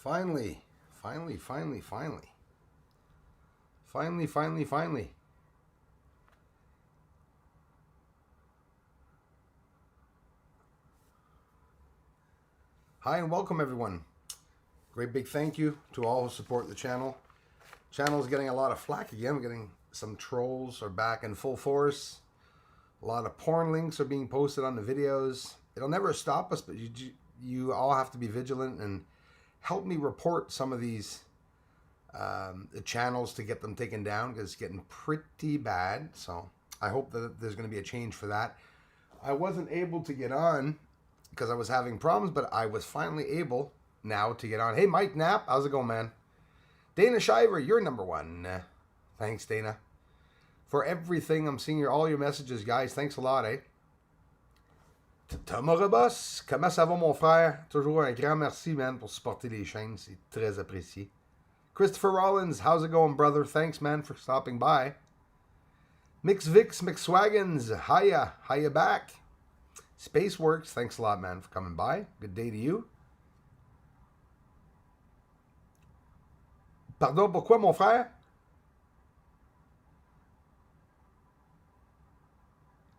Finally. Hi and welcome everyone. Great big thank you to all who support the channel. Channel's getting a lot of flack again. We're getting some trolls are back in full force. A lot of porn links are being posted on the videos. It'll never stop us, but you all have to be vigilant and help me report some of these the channels to get them taken down, because it's getting pretty bad. So I hope that there's going to be a change for that. I wasn't able to get on because I was having problems, but I was finally able now to get on. Hey, Mike Knapp, how's it going, man? Dana Shiver, you're number one. Thanks, Dana, for everything. I'm seeing all your messages, guys. Thanks a lot, eh? Thomas Rebus, comment ça va, mon frère? Toujours un grand merci, man, pour supporter les chaînes. C'est très apprécié. Christopher Rollins, how's it going, brother? Thanks, man, for stopping by. Mix Vix, McSwaggins, hiya back. Spaceworks, thanks a lot, man, for coming by. Good day to you. Pardon, pourquoi, mon frère?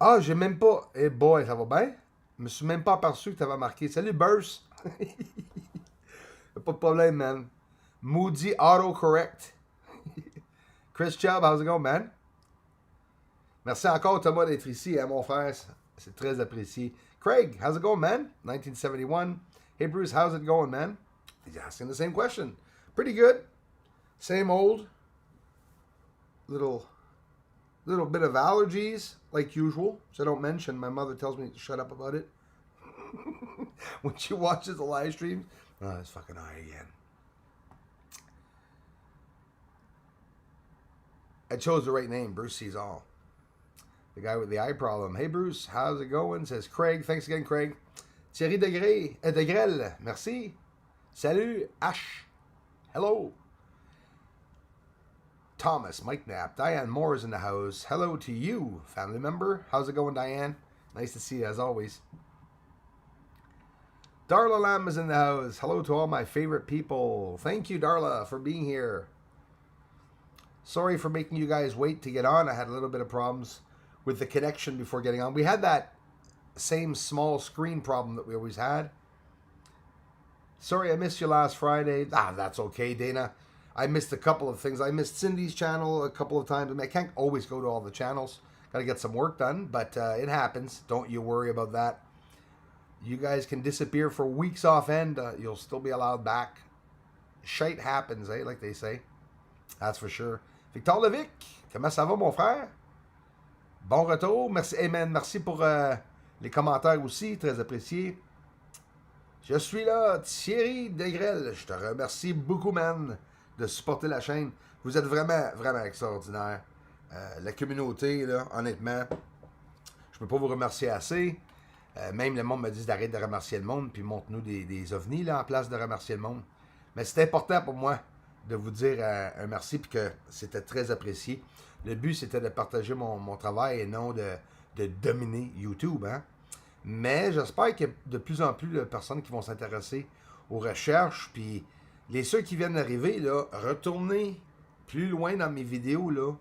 Ah, j'ai même pas... Eh boy, ça va bien? Je me suis même pas aperçu que tu avais marqué. Salut, Burst! Pas de problème, man. Moody Autocorrect. Chris Chubb, how's it going, man? Merci encore, Thomas, d'être ici, hein, mon frère. C'est très apprécié. Craig, how's it going, man? 1971. Hey, Bruce, how's it going, man? He's asking the same question. Pretty good. Same old. Little bit of allergies, like usual. So I don't mention. My mother tells me to shut up about it. When she watches the live streams. Oh, it's fucking high again. I chose the right name. Bruce sees all. The guy with the eye problem. Hey, Bruce, how's it going? Says Craig. Thanks again, Craig. Thierry Degrelle. Merci. Salut. Ash. Hello. Thomas, Mike Knapp. Diane Moore is in the house. Hello to you, family member. How's it going, Diane? Nice to see you, as always. Darla Lamb is in the house. Hello to all my favorite people. Thank you, Darla, for being here. Sorry for making you guys wait to get on. I had a little bit of problems with the connection before getting on. We had that same small screen problem that we always had. Sorry I missed you last Friday. That's okay, Dana. I missed a couple of things. I missed Cindy's channel a couple of times. I mean, I can't always go to all the channels. Got to get some work done, but it happens. Don't you worry about that. You guys can disappear for weeks off end. You'll still be allowed back. Shite happens, eh, like they say. That's for sure. Victor Levic, comment ça va, mon frère? Bon retour. Merci, hey man, merci pour les commentaires aussi, très apprécié. Je suis là, Thierry Degrelle. Je te remercie beaucoup, man, de supporter la chaîne. Vous êtes vraiment, vraiment extraordinaire. La communauté, là, honnêtement, je peux pas vous remercier assez. Même le monde me dit d'arrêter de remercier le monde, puis montre-nous des ovnis là, en place de remercier le monde. Mais c'est important pour moi de vous dire un merci, puis que c'était très apprécié. Le but, c'était de partager mon travail et non de dominer YouTube. Hein? Mais j'espère qu'il y a de plus en plus de personnes qui vont s'intéresser aux recherches. Puis ceux qui viennent d'arriver, là, retournez plus loin dans mes vidéos. Là.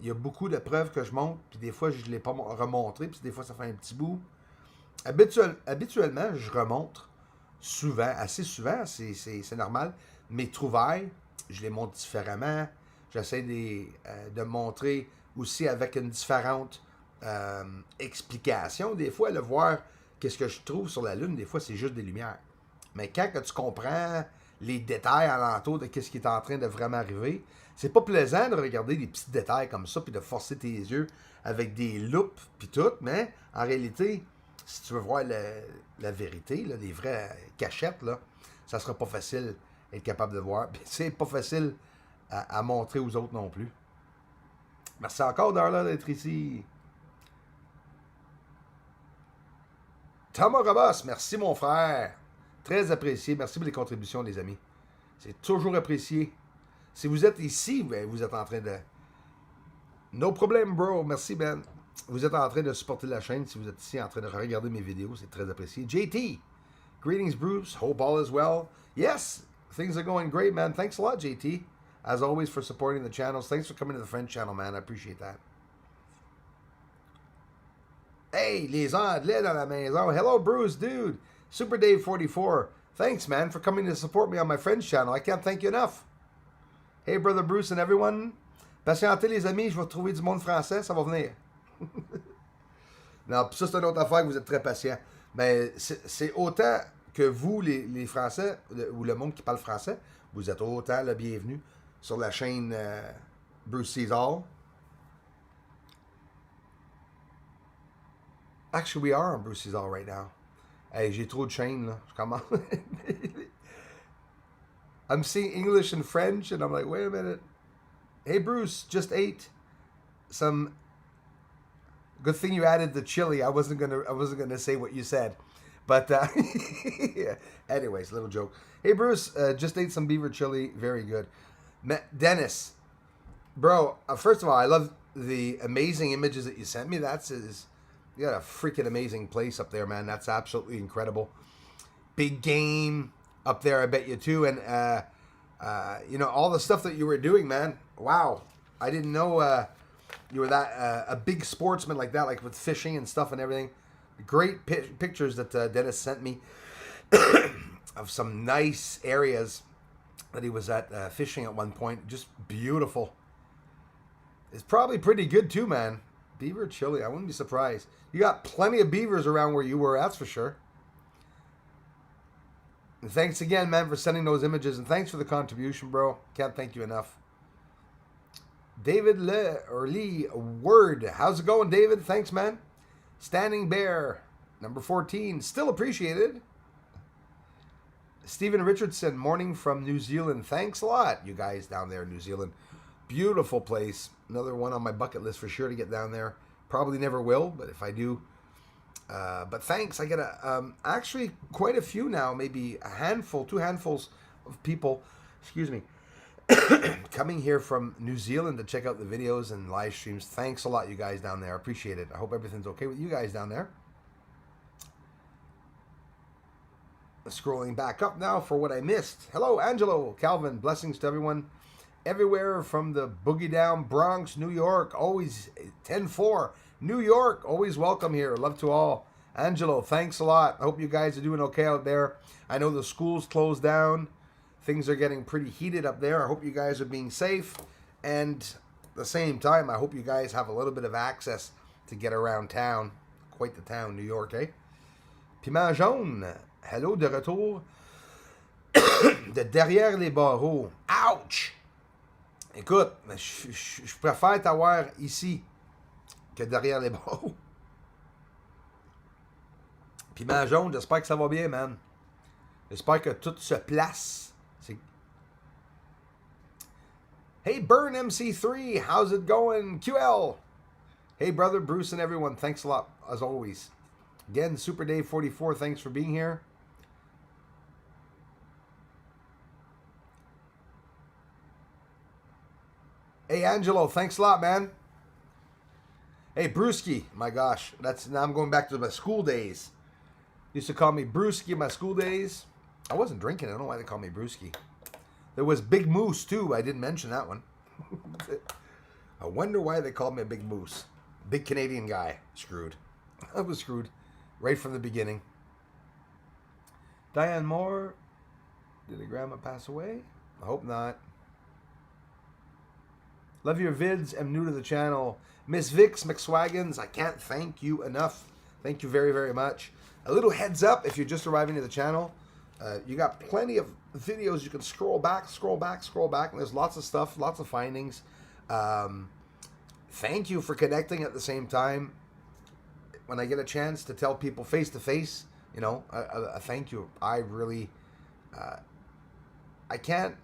Il y a beaucoup de preuves que je montre, puis des fois, je ne l'ai pas remontré, puis des fois, ça fait un petit bout. Habituellement, je remontre souvent, assez souvent, c'est normal. Mes trouvailles, je les montre différemment. J'essaie de montrer aussi avec une différente explication. Des fois, le voir qu'est-ce que je trouve sur la Lune, des fois, c'est juste des lumières. Mais quand que tu comprends les détails alentour de ce qui est en train de vraiment arriver, c'est pas plaisant de regarder des petits détails comme ça puis de forcer tes yeux avec des loupes puis tout, mais en réalité, si tu veux voir la vérité, là, les vraies cachettes, là, ça sera pas facile d'être capable de voir. Puis c'est pas facile à montrer aux autres non plus. Merci encore, Darla, d'être ici. Thomas Robas, merci mon frère. Très apprécié. Merci pour les contributions, les amis. C'est toujours apprécié. Si vous êtes ici, ben, vous êtes en train de... No problème, bro. Merci, Ben. Vous êtes en train de supporter la chaîne. Si vous êtes ici en train de regarder mes vidéos, c'est très apprécié. JT, Greetings, Bruce. Hope all is well. Yes, things are going great, man. Thanks a lot, JT. As always, for supporting the channels. Thanks for coming to the French channel, man. I appreciate that. Hey, les Anglais dans la maison. Hello, Bruce, dude. Super Dave 44. Thanks, man, for coming to support me on my French channel. I can't thank you enough. Hey, brother Bruce and everyone. Patientez, les amis. Je vais trouver du monde français. Ça va venir. Non, ça, c'est une autre affaire que vous êtes très patient. Mais c'est autant que vous, les Français, ou le monde qui parle français, vous êtes autant le bienvenu sur la chaîne Bruce Cesar. Actually, we are on Bruce Cesar right now. Hey, j'ai trop de chaînes, là. Je commence. I'm seeing English and French, and I'm like, wait a minute. Hey, Bruce, just ate some. Good thing you added the chili. I wasn't gonna say what you said, but yeah. Anyways, little joke. Hey, Bruce, just ate some beaver chili. Very good. Dennis, bro. First of all, I love the amazing images that you sent me. You got a freaking amazing place up there, man. That's absolutely incredible. Big game up there, I bet you too. And you know, all the stuff that you were doing, man. Wow, I didn't know you were that a big sportsman like that, like with fishing and stuff and everything. Great pictures that Dennis sent me of some nice areas that he was at fishing at one point. Just beautiful. It's probably pretty good too, man. Beaver chili, I wouldn't be surprised. You got plenty of beavers around where you were, that's for sure. And thanks again, man, for sending those images. And thanks for the contribution, bro. Can't thank you enough. David Lee Word. How's it going, David? Thanks, man. Standing Bear, number 14. Still appreciated. Stephen Richardson, morning from New Zealand. Thanks a lot, you guys down there in New Zealand. Beautiful place. Another one on my bucket list for sure to get down there. Probably never will, but if I do. But thanks. I get actually quite a few now, maybe a handful, 2 handfuls of people, excuse me, coming here from New Zealand to check out the videos and live streams. Thanks a lot, you guys down there. I appreciate it. I hope everything's okay with you guys down there. Scrolling back up now for what I missed. Hello, Angelo, Calvin. Blessings to everyone. Everywhere from the Boogie Down Bronx, New York, always 10-4. New York, always welcome here. Love to all. Angelo, thanks a lot. I hope you guys are doing okay out there. I know the school's closed down. Things are getting pretty heated up there. I hope you guys are being safe. And at the same time, I hope you guys have a little bit of access to get around town. Quite the town, New York, eh? Piment jaune, hello de retour de derrière les barreaux. Ouch! Écoute, je préfère t'avoir ici que derrière les barreaux. Piment jaune, j'espère que ça va bien, man. J'espère que tout se place. Hey, Burn MC3, how's it going? QL. Hey, brother, Bruce and everyone, thanks a lot, as always. Again, Super Dave 44, thanks for being here. Hey, Angelo, thanks a lot, man. Hey, Brewski, my gosh, now I'm going back to my school days. Used to call me Brewski in my school days. I wasn't drinking, I don't know why they call me Brewski. There was Big Moose, too, I didn't mention that one. I wonder why they called me a Big Moose. Big Canadian guy. Screwed. I was screwed right from the beginning. Diane Moore, did the grandma pass away? I hope not. Love your vids. I'm new to the channel. Miss Vix McSwaggins, I can't thank you enough. Thank you very, very much. A little heads up if you're just arriving to the channel. You got plenty of videos. You can scroll back, and there's lots of stuff, lots of findings. Thank you for connecting at the same time. When I get a chance to tell people face to face, you know, a thank you. I really, I can't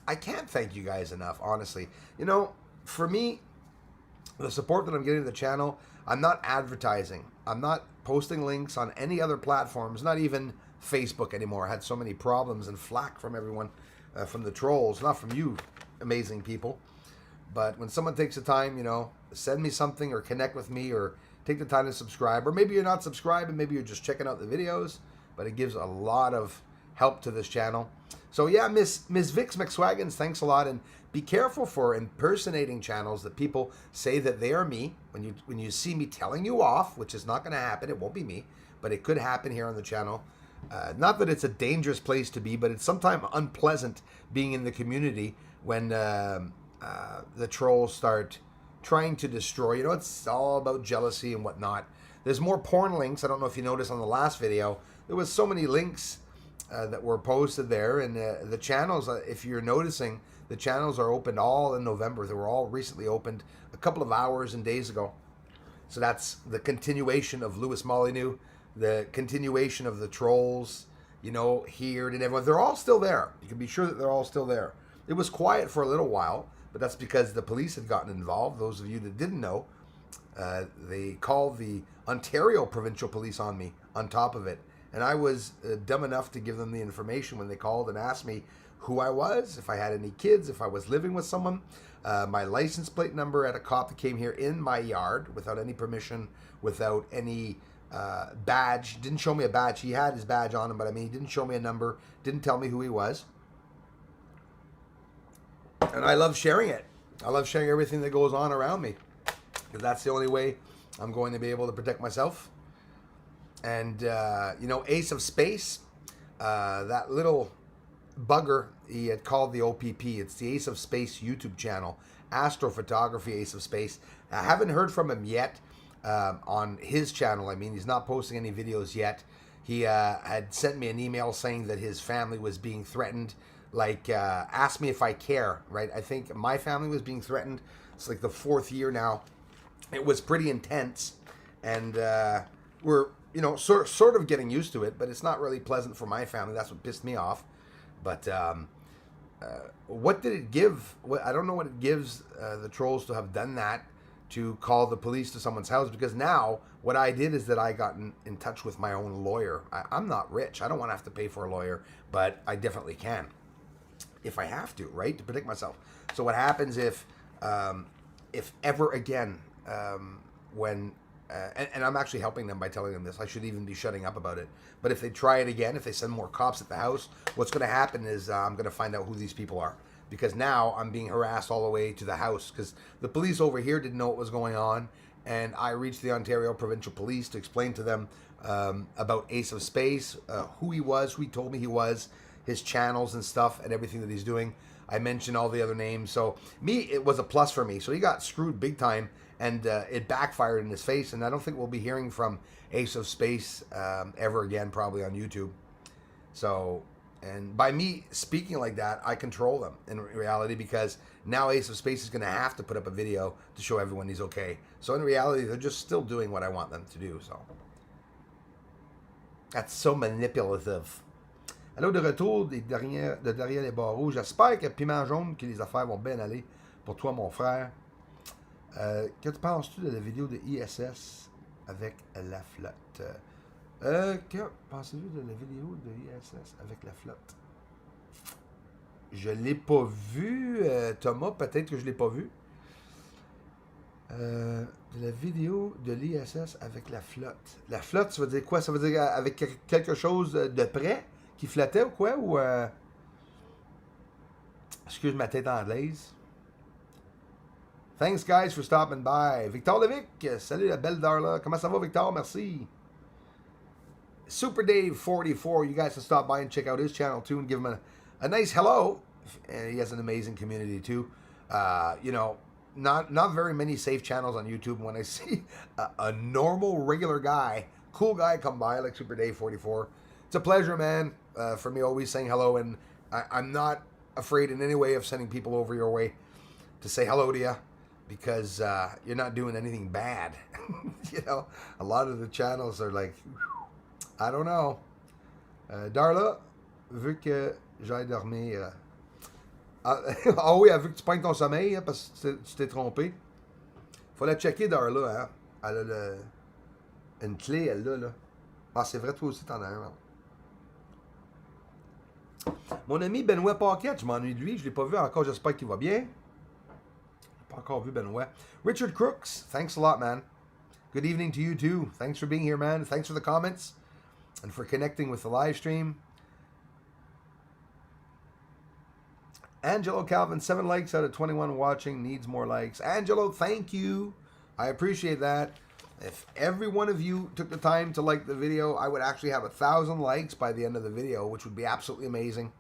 thank you guys enough, honestly. You know, for me, the support that I'm getting to the channel, I'm not advertising. I'm not posting links on any other platforms, not even Facebook anymore. I had so many problems and flack from everyone, from the trolls, not from you amazing people. But when someone takes the time, you know, send me something or connect with me or take the time to subscribe, or maybe you're not subscribing, maybe you're just checking out the videos, but it gives a lot of help to this channel. So yeah, Miss Vix McSwaggins, thanks a lot, and be careful for impersonating channels that people say that they are me. When you see me telling you off, which is not going to happen, it won't be me, but it could happen here on the channel. Not that it's a dangerous place to be, but it's sometimes unpleasant being in the community when the trolls start trying to destroy. You know, it's all about jealousy and whatnot. There's more porn links. I don't know if you noticed on the last video. There was so many links that were posted there, and the channels, if you're noticing, the channels are opened all in November. They were all recently opened a couple of hours and days ago. So that's the continuation of Louis Molyneux, the continuation of the trolls, you know, here and everyone. They're all still there. You can be sure that they're all still there. It was quiet for a little while, but that's because the police had gotten involved. Those of you that didn't know, they called the Ontario Provincial Police on me on top of it. And I was dumb enough to give them the information when they called and asked me who I was, if I had any kids, if I was living with someone, my license plate number at a cop that came here in my yard without any permission, without any badge. Didn't show me a badge. He had his badge on him, but I mean, he didn't show me a number, didn't tell me who he was. And I love sharing it. I love sharing everything that goes on around me, because that's the only way I'm going to be able to protect myself. And, you know, Ace of Space, that little bugger, he had called the OPP. It's the Ace of Space YouTube channel, Astrophotography Ace of Space. I haven't heard from him yet on his channel. I mean, he's not posting any videos yet. He had sent me an email saying that his family was being threatened. Like, asked me if I care, right? I think my family was being threatened. It's like the 4th year now. It was pretty intense. And we're, you know, sort of getting used to it, but it's not really pleasant for my family. That's what pissed me off. But what did it give? I don't know what it gives the trolls to have done that, to call the police to someone's house, because now what I did is that I got in touch with my own lawyer. I'm not rich. I don't want to have to pay for a lawyer, but I definitely can if I have to, right, to protect myself. So what happens if ever again, when and I'm actually helping them by telling them this. I should even be shutting up about it. But if they try it again, if they send more cops at the house, what's going to happen is I'm going to find out who these people are. Because now I'm being harassed all the way to the house. Because the police over here didn't know what was going on. And I reached the Ontario Provincial Police to explain to them about Ace of Space, who he was, who he told me he was, his channels and stuff, and everything that he's doing. I mentioned all the other names. So it was a plus for me. So he got screwed big time. And it backfired in his face, and I don't think we'll be hearing from Ace of Space ever again, probably on YouTube. So, and by me speaking like that, I control them in reality, because now Ace of Space is going to have to put up a video to show everyone he's okay. So in reality, they're just still doing what I want them to do. So that's so manipulative. Allô, de retour de derrière les barreaux. J'espère que Piment Jaune, que les affaires vont bien aller pour toi, mon frère. Que penses-tu de la vidéo de ISS avec la flotte? Que pensez-vous de la vidéo de ISS avec la flotte? Je l'ai pas vu, Thomas, peut-être que je l'ai pas vu. De la vidéo de l'ISS avec la flotte. La flotte, ça veut dire quoi? Ça veut dire avec quelque chose de près qui flottait ou quoi? Ou excuse ma tête anglaise. Thanks, guys, for stopping by. Victor Levic, salut la belle Darla. Comment ça va, Victor? Merci. Super Dave 44, you guys can stop by and check out his channel too and give him a nice hello. And he has an amazing community too. You know, not very many safe channels on YouTube. When I see a normal, regular guy, cool guy come by like Super Dave 44, it's a pleasure, man, for me always saying hello. And I'm not afraid in any way of sending people over your way to say hello to you, because you're not doing anything bad. You know, a lot of the channels are like, I don't know. Darla, vu que j'aille dormir. Ah oui, elle veut que tu prennes ton sommeil, hein, parce que tu t'es trompé. Faut la checker, Darla, hein. Elle a une clé, elle là. Ah, c'est vrai, toi aussi, t'en as un. Hein. Mon ami Benoît Paquette, je m'ennuie de lui, je l'ai pas vu encore, j'espère qu'il va bien. Pas encore vu Benoît. Richard Crooks, thanks a lot, man. Good evening to you too. Thanks for being here, man. Thanks for the comments. and for connecting with the live stream. Angelo Calvin, 7 likes out of 21 watching, needs more likes. Angelo, thank you. I appreciate that. If every one of you took the time to like the video, I would actually have 1,000 likes by the end of the video, which would be absolutely amazing.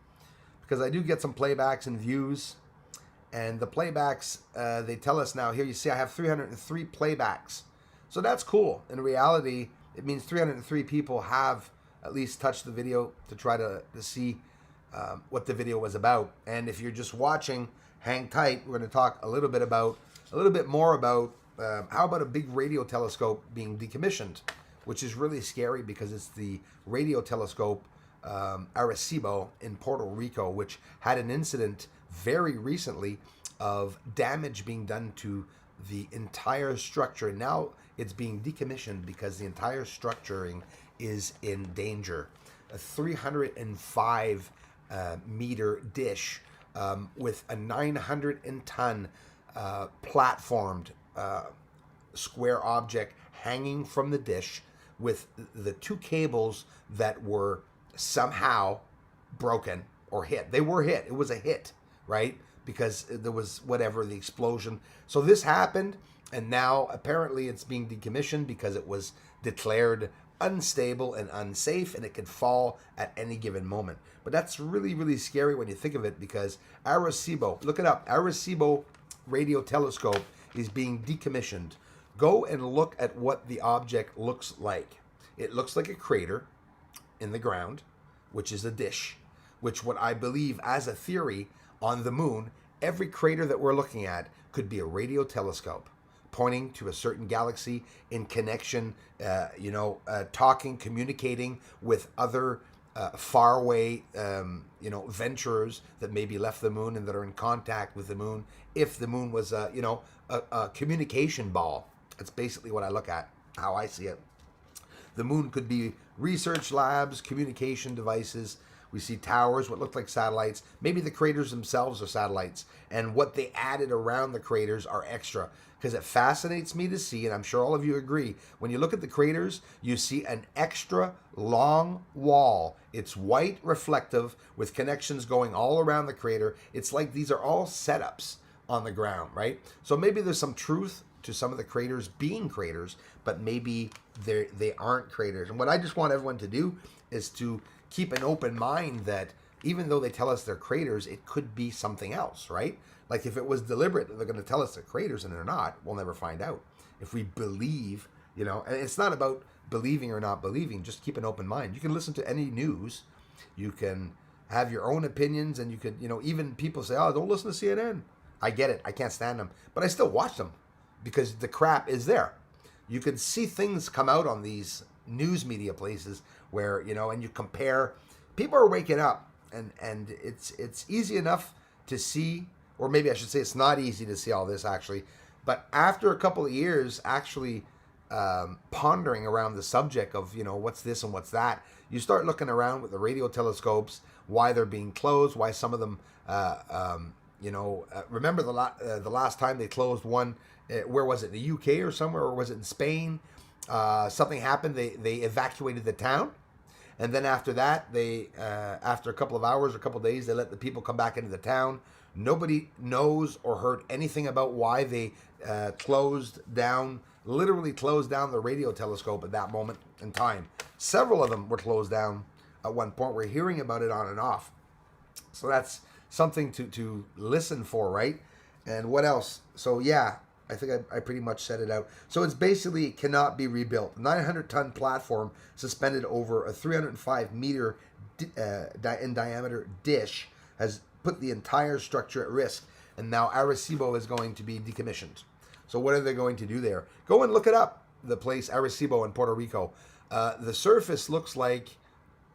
Because I do get some playbacks and views. And the playbacks, they tell us now, here you see I have 303 playbacks. So that's cool. In reality, it means 303 people have at least touched the video to try to see what the video was about. And if you're just watching, hang tight. We're going to talk a little bit more about how about a big radio telescope being decommissioned, which is really scary because it's the radio telescope Arecibo in Puerto Rico, which had an incident very recently of damage being done to the entire structure. And now it's being decommissioned because the entire structuring is in danger. A 305 meter dish with a 900-ton platformed square object hanging from the dish with the 2 cables that were somehow broken or hit. They were hit. It was a hit, right? Because there was whatever, the explosion. So this happened, and now apparently it's being decommissioned because it was declared unstable and unsafe, and it could fall at any given moment. But that's really, really scary when you think of it, because Arecibo, look it up, Arecibo radio telescope is being decommissioned. Go and look at what the object looks like. It looks like a crater in the ground, which is a dish, which what I believe as a theory on the moon, every crater that we're looking at could be a radio telescope pointing to a certain galaxy in connection, talking, communicating with other faraway, venturers that maybe left the moon and that are in contact with the moon. If the moon was, a communication ball, that's basically what I look at, how I see it. The moon could be research labs, communication devices. We see towers, what look like satellites. Maybe the craters themselves are satellites, and what they added around the craters are extra. Because it fascinates me to see, and I'm sure all of you agree, when you look at the craters, you see an extra long wall. It's white, reflective, with connections going all around the crater. It's like these are all setups on the ground, right? So maybe there's some truth to some of the craters being craters, but maybe they aren't craters. And what I just want everyone to do is to keep an open mind that even though they tell us they're craters, it could be something else, right? Like if it was deliberate that they're going to tell us they're craters and they're not, we'll never find out. If we believe, and it's not about believing or not believing, just keep an open mind. You can listen to any news. You can have your own opinions, and you could, even people say, oh, don't listen to CNN. I get it. I can't stand them. But I still watch them because the crap is there. You can see things come out on these news media places where, and you compare. People are waking up, and it's easy enough to see, or maybe I should say it's not easy to see all this actually, but after a couple of years actually pondering around the subject of, what's this and what's that, you start looking around with the radio telescopes, why they're being closed, why some of them, remember the last time they closed one, where was it, the UK or somewhere, or was it in Spain? Something happened, they evacuated the town. And then after that, they, after a couple of hours or a couple of days, they let the people come back into the town. Nobody knows or heard anything about why they literally closed down the radio telescope at that moment in time. Several of them were closed down at one point. We're hearing about it on and off. So that's something to listen for, right? And what else? So yeah, I think I pretty much set it out. So it's basically cannot be rebuilt. 900-ton platform suspended over a 305-meter in diameter dish has put the entire structure at risk. And now Arecibo is going to be decommissioned. So what are they going to do there? Go and look it up, the place Arecibo in Puerto Rico. The surface looks like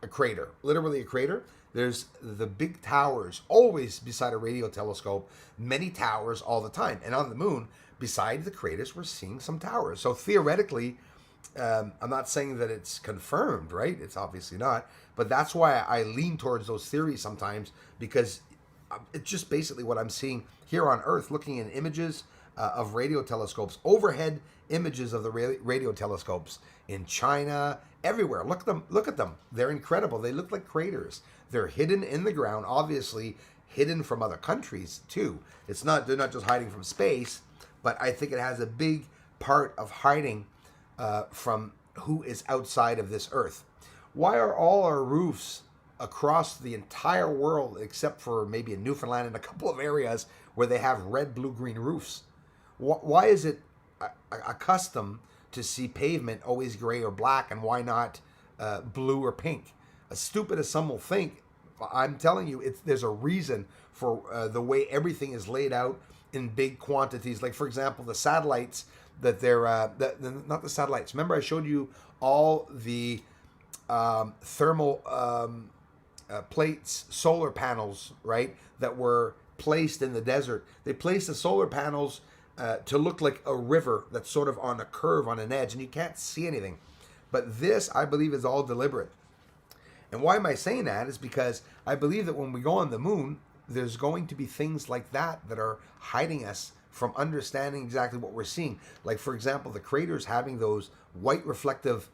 a crater, literally a crater. There's the big towers, always beside a radio telescope, many towers all the time. And on the moon, beside the craters, we're seeing some towers. So theoretically, I'm not saying that it's confirmed, right? It's obviously not. But that's why I lean towards those theories sometimes, because it's just basically what I'm seeing here on Earth, looking in images, of radio telescopes, overhead images of the radio telescopes in China, everywhere. Look at them. They're incredible. They look like craters. They're hidden in the ground, obviously hidden from other countries too. They're not just hiding from space, but I think it has a big part of hiding from who is outside of this Earth. Why are all our roofs across the entire world, except for maybe in Newfoundland and a couple of areas where they have red, blue, green roofs? Why is it a custom to see pavement always gray or black, and why not blue or pink? As stupid as some will think, I'm telling you, there's a reason for the way everything is laid out in big quantities. Like, for example, the satellites that they're not the satellites. Remember, I showed you all the thermal plates, solar panels, right, that were placed in the desert. They placed the solar panels to look like a river that's sort of on a curve, on an edge, and you can't see anything. But this, I believe, is all deliberate. And why am I saying that? Is because I believe that when we go on the moon, there's going to be things like that are hiding us from understanding exactly what we're seeing. Like, for example, the craters having those white reflective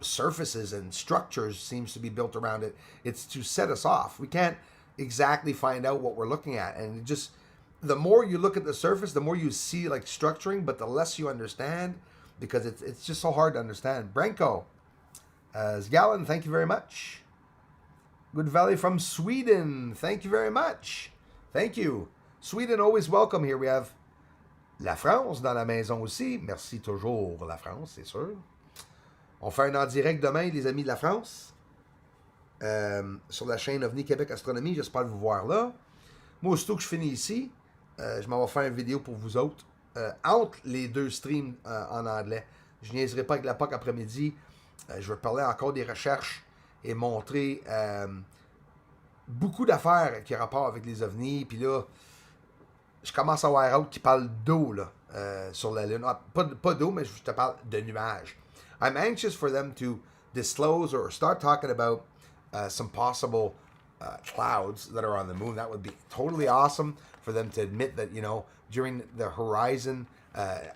surfaces and structures seems to be built around it. It's to set us off. We can't exactly find out what we're looking at. And just the more you look at the surface, the more you see like structuring, but the less you understand, because it's just so hard to understand. Branko, Sgallen, thank you very much. Good Valley from Sweden, thank you very much. Thank you. Sweden, always welcome here. We have la France dans la maison aussi. Merci toujours, la France, c'est sûr. On fait un en direct demain, les amis de la France, sur la chaîne OVNI Québec Astronomie. J'espère vous voir là. Moi, aussitôt que je finis ici, je m'en vais faire une vidéo pour vous autres, entre les deux streams en anglais. Je niaiserai pas avec la POC après-midi. Je vais parler encore des recherches et montrer beaucoup d'affaires qui ont rapport avec les ovnis. Puis là, je commence à voir autre qui parle d'eau là, sur la Lune. Ah, pas d'eau, mais je te parle de nuages. I'm anxious for them to disclose or start talking about some possible clouds that are on the moon. That would be totally awesome for them to admit that, during the horizon,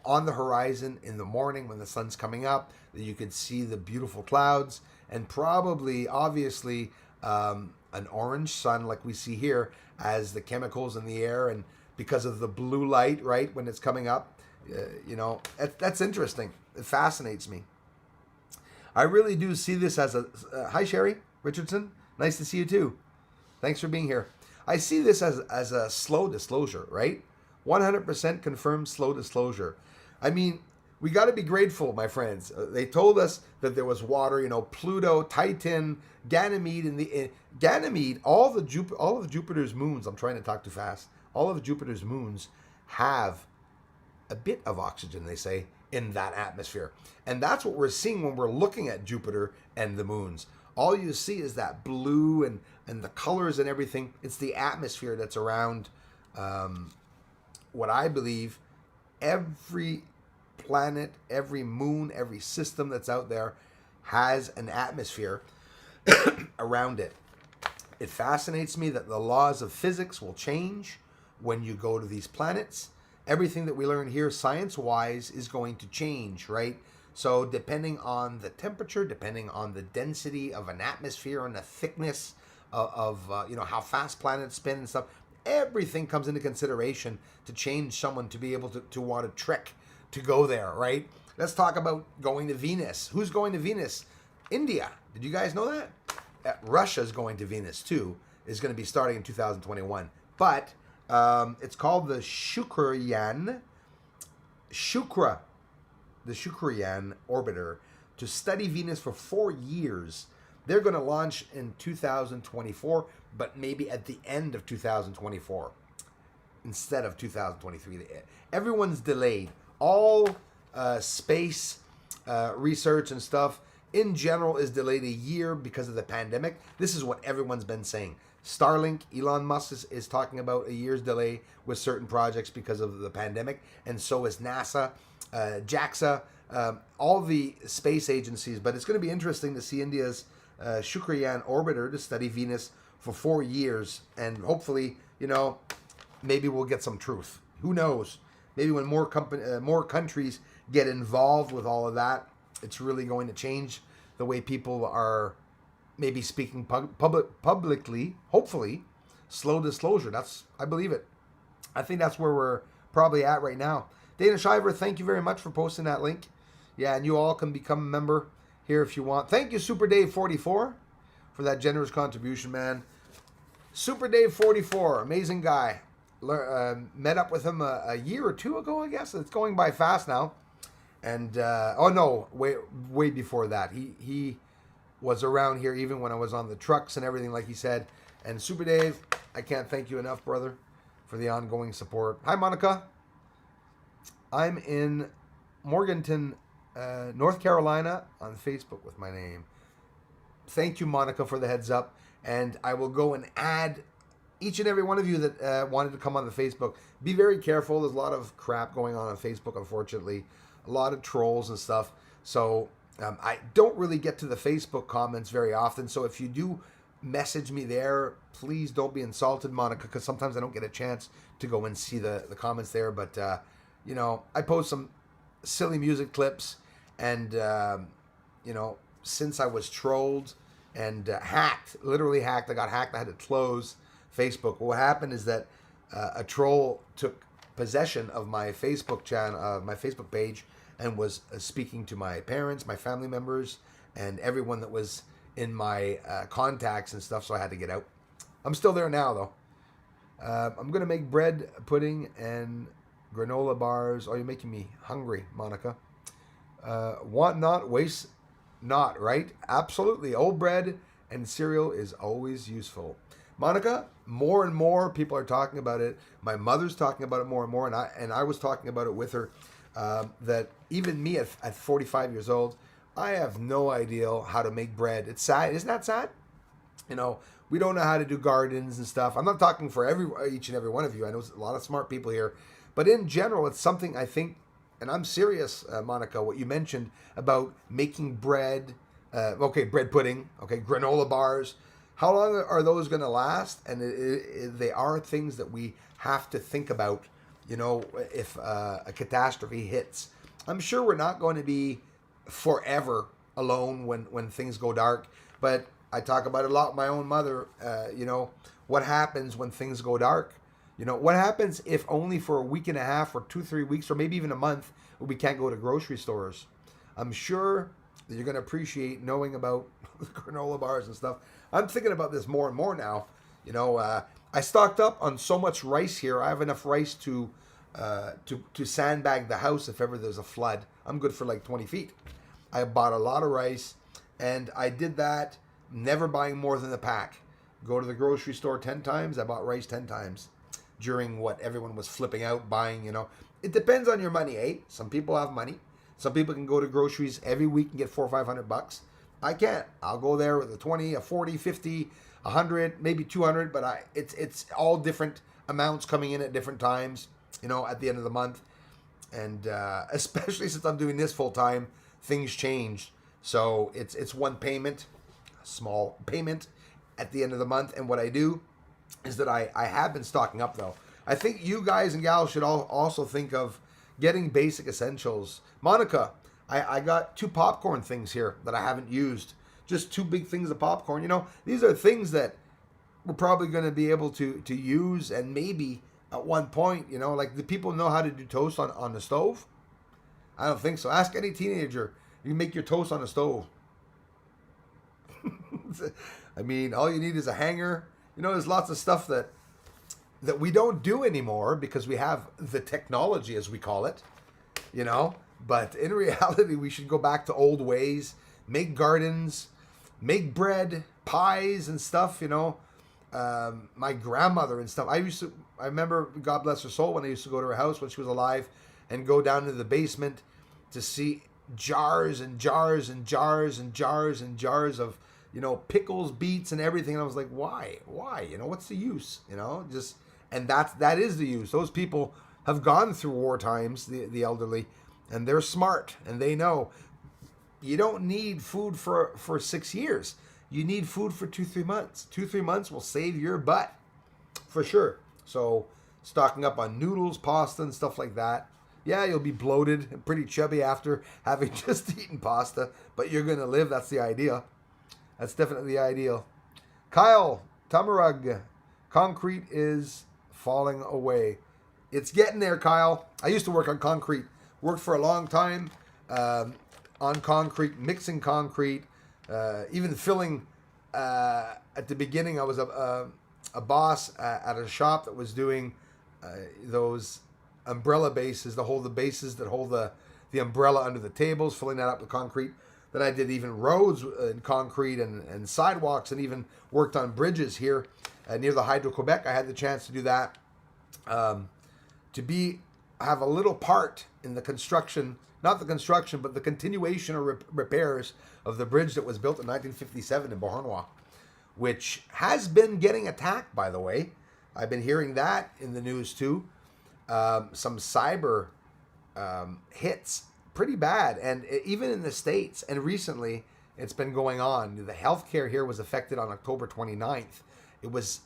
on the horizon in the morning when the sun's coming up, that you could see the beautiful clouds, and probably, obviously, an orange sun like we see here as the chemicals in the air, and because of the blue light, right, when it's coming up, that's interesting. It fascinates me. I really do see this as a... hi, Sherry Richardson. Nice to see you, too. Thanks for being here. I see this as a slow disclosure, right? 100% confirmed slow disclosure. I mean, we got to be grateful, my friends. They told us that there was water, Pluto, Titan, Ganymede, and Ganymede, all of Jupiter's moons, I'm trying to talk too fast, all of Jupiter's moons have a bit of oxygen, they say, in that atmosphere. And that's what we're seeing when we're looking at Jupiter and the moons. All you see is that blue and the colors and everything. It's the atmosphere that's around what I believe every planet, every moon, every system that's out there has an atmosphere around it. It fascinates me that the laws of physics will change when you go to these planets. Everything that we learn here science-wise is going to change, right? So depending on the temperature, depending on the density of an atmosphere and the thickness of how fast planets spin and stuff, everything comes into consideration to change someone to be able to want to trek to go there, right? Let's talk about going to Venus. Who's going to Venus? India. Did you guys know that? Russia's going to Venus too. Is going to be starting in 2021. But it's called the Shukra orbiter to study Venus for 4 years. They're going to launch in 2024, but maybe at the end of 2024 instead of 2023. Everyone's delayed. All space research and stuff in general is delayed a year because of the pandemic. This is what everyone's been saying. Starlink, Elon Musk is talking about a year's delay with certain projects because of the pandemic, and so is NASA, JAXA, all the space agencies. But it's going to be interesting to see India's Shukrayaan orbiter to study Venus for 4 years, and hopefully, maybe we'll get some truth. Who knows? maybe when more countries get involved with all of that, it's really going to change the way people are maybe speaking publicly. Hopefully, slow disclosure. I believe it. I think that's where we're probably at right now. Dana Shiver, thank you very much for posting that link. Yeah, and you all can become a member here if you want. Thank you, Super Dave 44, for that generous contribution, man. Super Dave 44, amazing guy. Met up with him a year or two ago, I guess. It's going by fast now. And way before that. He was around here even when I was on the trucks and everything, like he said. And Super Dave, I can't thank you enough, brother, for the ongoing support. Hi, Monica. I'm in Morganton, North Carolina, on Facebook with my name. Thank you, Monica, for the heads up. And I will go and add each and every one of you that wanted to come on the Facebook. Be very careful. There's a lot of crap going on Facebook, unfortunately. A lot of trolls and stuff. So I don't really get to the Facebook comments very often. So if you do message me there, please don't be insulted, Monica, because sometimes I don't get a chance to go and see the comments there. But, I post some silly music clips. And, since I was trolled and literally hacked, I got hacked. I had to close Facebook. What happened is that a troll took possession of my Facebook channel, my Facebook page, and was speaking to my parents, my family members, and everyone that was in my contacts and stuff. So I had to get out. I'm still there now, though. I'm gonna make bread pudding and granola bars. Oh, you're making me hungry, Monica. Want not, waste not, right? Absolutely. Old bread and cereal is always useful. Monica, more and more people are talking about it. My mother's talking about it more and more, and I was talking about it with her. That even me at 45 years old, I have no idea how to make bread. It's sad. Isn't that sad? We don't know how to do gardens and stuff. I'm not talking for each and every one of you. I know a lot of smart people here. But in general, it's something I think, and I'm serious, Monica, what you mentioned about making bread, bread pudding, granola bars. How long are those going to last? And they are things that we have to think about, if a catastrophe hits. I'm sure we're not going to be forever alone when things go dark. But I talk about it a lot with my own mother. What happens when things go dark? What happens if only for a week and a half or 2-3 weeks or maybe even a month we can't go to grocery stores? I'm sure that you're going to appreciate knowing about granola bars and stuff. I'm thinking about this more and more now. I stocked up on so much rice here. I have enough rice to sandbag the house if ever there's a flood. I'm good for like 20 feet. I bought a lot of rice, and I did that never buying more than a pack. Go to the grocery store 10 times. I bought rice 10 times during what everyone was flipping out buying. It depends on your money, eh? Some people have money. Some people can go to groceries every week and get $400 or $500. I can't. I'll go there with a 20, a 40, 50, 100, maybe 200, but it's all different amounts coming in at different times, at the end of the month. And especially since I'm doing this full time, things change. So it's one payment, a small payment at the end of the month. And what I do is that I have been stocking up, though. I think you guys and gals should also think of getting basic essentials. Monica, I got 2 popcorn things here that I haven't used. Just 2 big things of popcorn. These are things that we're probably going to be able to use, and maybe at one point, like, do people know how to do toast on the stove? I don't think so. Ask any teenager. You can make your toast on the stove. I mean, all you need is a hanger. There's lots of stuff that we don't do anymore because we have the technology, as we call it, But in reality, we should go back to old ways, make gardens, make bread, pies and stuff, My grandmother and stuff. I remember, God bless her soul, when I used to go to her house when she was alive and go down to the basement to see jars and jars and jars and jars and jars of, pickles, beets, and everything. And I was like, why? What's the use? And that is the use. Those people have gone through war times, the elderly, and they're smart, and they know you don't need food for 6 years. You need food for 2-3 months. 2-3 months will save your butt for sure. So stocking up on noodles, pasta, and stuff like that. Yeah, you'll be bloated and pretty chubby after having just eaten pasta, but you're going to live. That's the idea. That's definitely the ideal. Kyle, Tamarug, concrete is falling away. It's getting there, Kyle. I used to work on concrete. Worked for a long time on concrete, mixing concrete, even filling. At the beginning, I was a boss at a shop that was doing those umbrella bases, to hold the bases that hold the umbrella under the tables, filling that up with concrete. Then I did even roads in concrete and sidewalks, and even worked on bridges here near the Hydro-Quebec. I had the chance to do that. Have a little part in the construction, not the construction, but the continuation or repairs of the bridge that was built in 1957 in Beauharnois, which has been getting attacked, by the way. I've been hearing that in the news too. Some cyber hits pretty bad, and even in the States, and recently it's been going on. The healthcare here was affected on October 29th. It was,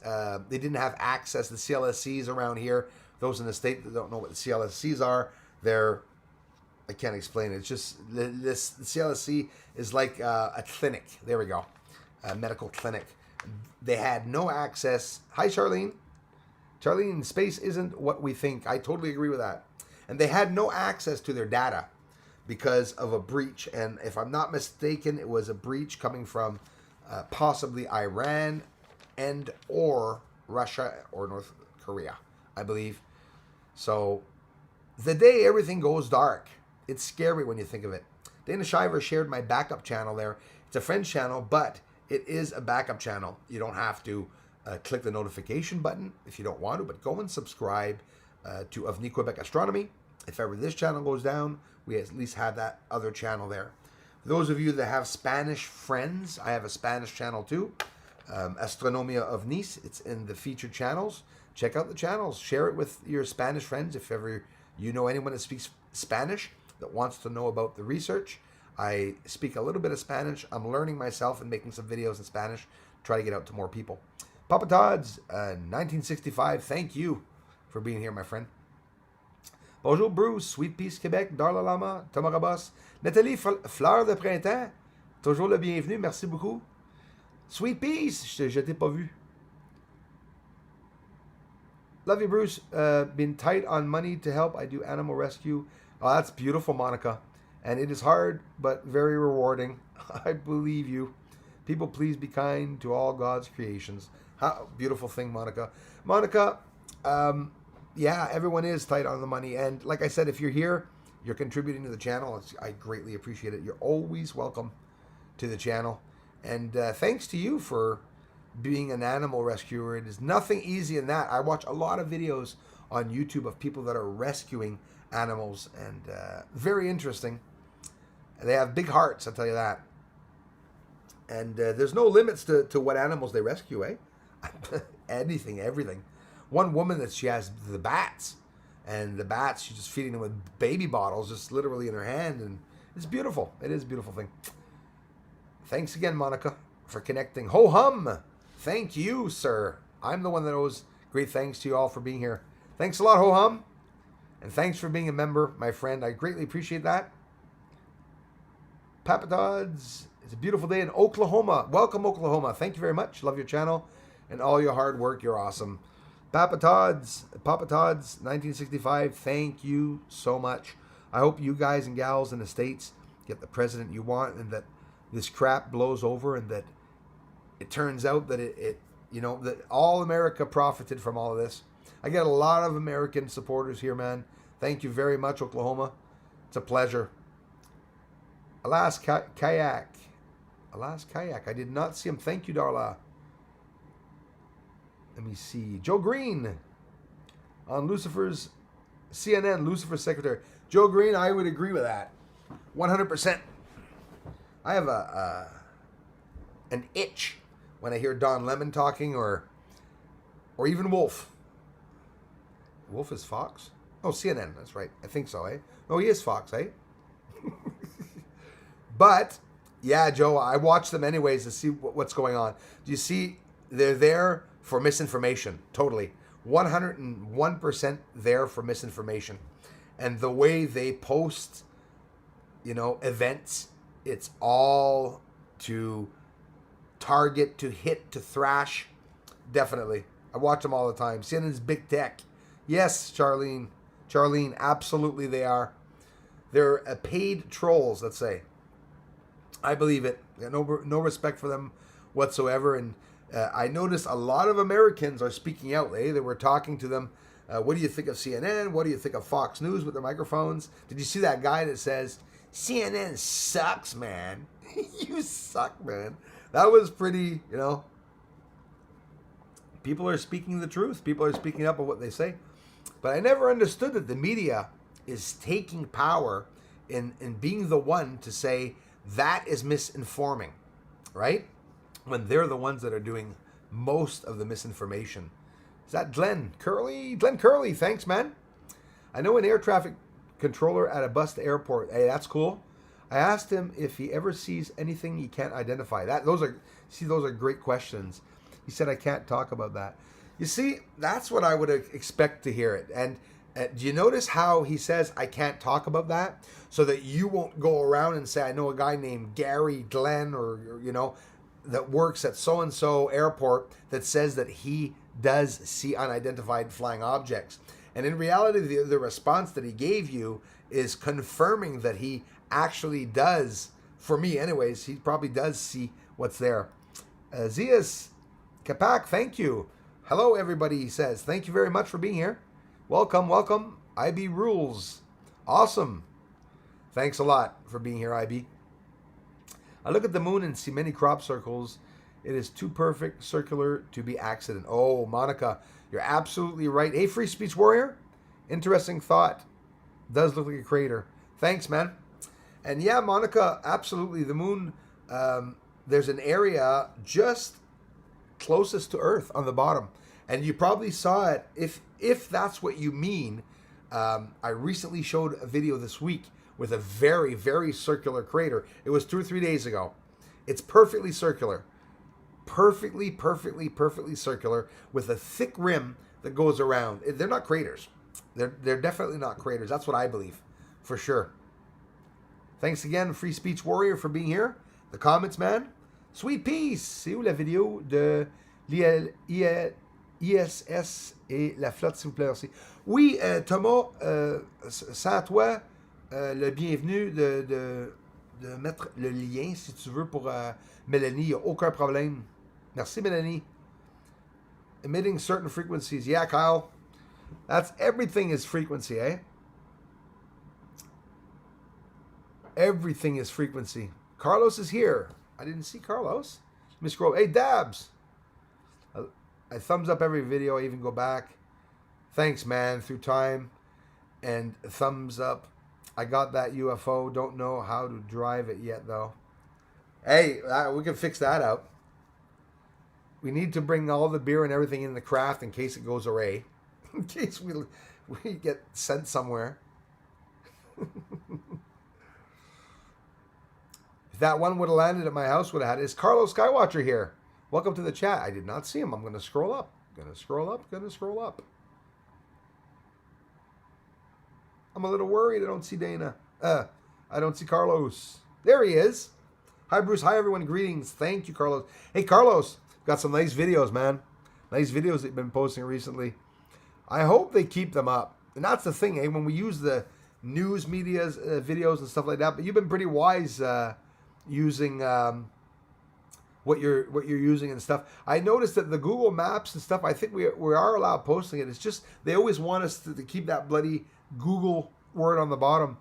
they didn't have access, the CLSCs around here, those in the state that don't know what the CLSCs are, I can't explain it. It's just, the CLSC is like a clinic. There we go. A medical clinic. They had no access. Hi, Charlene. Charlene, space isn't what we think. I totally agree with that. And they had no access to their data because of a breach. And if I'm not mistaken, it was a breach coming from possibly Iran and or Russia or North Korea, I believe. So the day everything goes dark, it's scary when you think of it. Dana Shiver shared my backup channel there. It's a friend's channel, but it is a backup channel. You don't have to click the notification button if you don't want to, but go and subscribe to Avenue Quebec Astronomy. If ever this channel goes down, we at least have that other channel there. For those of you that have Spanish friends, I have a Spanish channel too. Astronomia of Nice. It's in the featured channels. Check out the channels. Share it with your Spanish friends if ever you know anyone that speaks Spanish that wants to know about the research. I speak a little bit of Spanish. I'm learning myself and making some videos in Spanish. Try to get out to more people. Papa Todd's 1965. Thank you for being here, my friend. Bonjour Bruce, Sweet Peace Québec, Darla Lama, Thomas Rabos, Nathalie Fleur de Printemps. Toujours le bienvenu. Merci beaucoup. Sweet Peace, je t'ai pas vu. Love you, Bruce. Been tight on money to help. I do animal rescue. Oh, that's beautiful, Monica. And it is hard, but very rewarding. I believe you. People, please be kind to all God's creations. How beautiful thing, Monica. Monica, yeah, everyone is tight on the money. And like I said, if you're here, you're contributing to the channel. I greatly appreciate it. You're always welcome to the channel. And thanks to you for being an animal rescuer. It is nothing easy in that. I watch a lot of videos on YouTube of people that are rescuing animals, and very interesting. They have big hearts, I'll tell you that. And there's no limits to what animals they rescue, eh? Anything, everything. One woman she has the bats, and the bats, she's just feeding them with baby bottles, just literally in her hand, and it's beautiful. It is a beautiful thing. Thanks again, Monica, for connecting. Ho hum! Thank you, sir. I'm the one that owes great thanks to you all for being here. Thanks a lot, Ho hum. And thanks for being a member, my friend. I greatly appreciate that. Papa Todd's, it's a beautiful day in Oklahoma. Welcome, Oklahoma. Thank you very much. Love your channel and all your hard work. You're awesome. Papa Todd's, 1965. Thank you so much. I hope you guys and gals in the States get the president you want, and that this crap blows over, and that it turns out that that all America profited from all of this. I get a lot of American supporters here, man. Thank you very much, Oklahoma. It's a pleasure. Alas Kayak. I did not see him. Thank you, Darla. Let me see. Joe Green on Lucifer's CNN, Lucifer's secretary. Joe Green, I would agree with that. 100%. I have an itch when I hear Don Lemon talking, or even Wolf. Wolf is Fox? Oh, CNN, that's right. I think so, eh? No, he is Fox, eh? But, yeah, Joe, I watch them anyways to see what's going on. Do you see? They're there for misinformation, totally. 101% there for misinformation. And the way they post, events, it's all to target, to hit, to thrash. Definitely. I watch them all the time. CNN's big tech. Yes, Charlene. Charlene, absolutely they are. They're paid trolls, let's say. I believe it. No respect for them whatsoever. And I noticed a lot of Americans are speaking out. They were talking to them. What do you think of CNN? What do you think of Fox News with their microphones? Did you see that guy that says, CNN sucks, man? You suck, man. That was pretty, people are speaking the truth. People are speaking up on what they say. But I never understood that the media is taking power in being the one to say that is misinforming, right? When they're the ones that are doing most of the misinformation. Is that Glenn Curley? Glenn Curley, thanks, man. I know an air traffic controller at a bus airport. Hey, that's cool. I asked him if he ever sees anything he can't identify. Those are great questions. He said, I can't talk about that. You see, that's what I would expect to hear it. And do you notice how he says, I can't talk about that? So that you won't go around and say, I know a guy named Gary Glenn or that works at so-and-so airport that says that he does see unidentified flying objects. And in reality, the response that he gave you is confirming that he actually does, for me anyways, he probably does see what's there. Zias Kapak, thank you. Hello, everybody, he says. Thank you very much for being here. Welcome, welcome. IB Rules. Awesome. Thanks a lot for being here, IB. I look at the moon and see many crop circles. It is too perfect circular to be accident. Oh, Monica, you're absolutely right. Hey, Free Speech Warrior. Interesting thought. Does look like a crater. Thanks, man. And yeah, Monica, absolutely. The moon, there's an area just closest to Earth on the bottom. And you probably saw it. If that's what you mean, I recently showed a video this week with a very, very circular crater. It was 2 or 3 days ago. It's perfectly circular. Perfectly circular with a thick rim that goes around. They're not craters. They're definitely not craters. That's what I believe, for sure. Thanks again, Free Speech Warrior, for being here. The comments, man. Sweet Peace. C'est où la vidéo de l'ISS et la flotte, s'il vous plaît, merci. Oui, Thomas, sans toi, le bienvenu de mettre le lien, si tu veux, pour Mélanie. Il n'y a aucun problème. Merci, Mélanie. Emitting certain frequencies. Yeah, Kyle. That's everything is frequency, eh? Everything is frequency. Carlos is here. I didn't see Carlos. Let me scroll. Hey, Dabs. I thumbs up every video. I even go back. Thanks, man. Through time. And thumbs up. I got that UFO. Don't know how to drive it yet, though. Hey, we can fix that out. We need to bring all the beer and everything in the craft in case it goes away. In case we get sent somewhere. If that one would have landed at my house, would have had it. Is Carlos Skywatcher here? Welcome to the chat. I did not see him. I'm going to scroll up. Scroll up. I'm a little worried. I don't see Dana. I don't see Carlos. There he is. Hi, Bruce. Hi, everyone. Greetings. Thank you, Carlos. Hey, Carlos. Got some nice videos, man. Nice videos that you've been posting recently. I hope they keep them up. And that's the thing, eh? When we use the news media's videos and stuff like that, but you've been pretty wise using what you're using and stuff. I noticed that the Google Maps and stuff, I think we are allowed posting it. It's just they always want us to keep that bloody Google word on the bottom.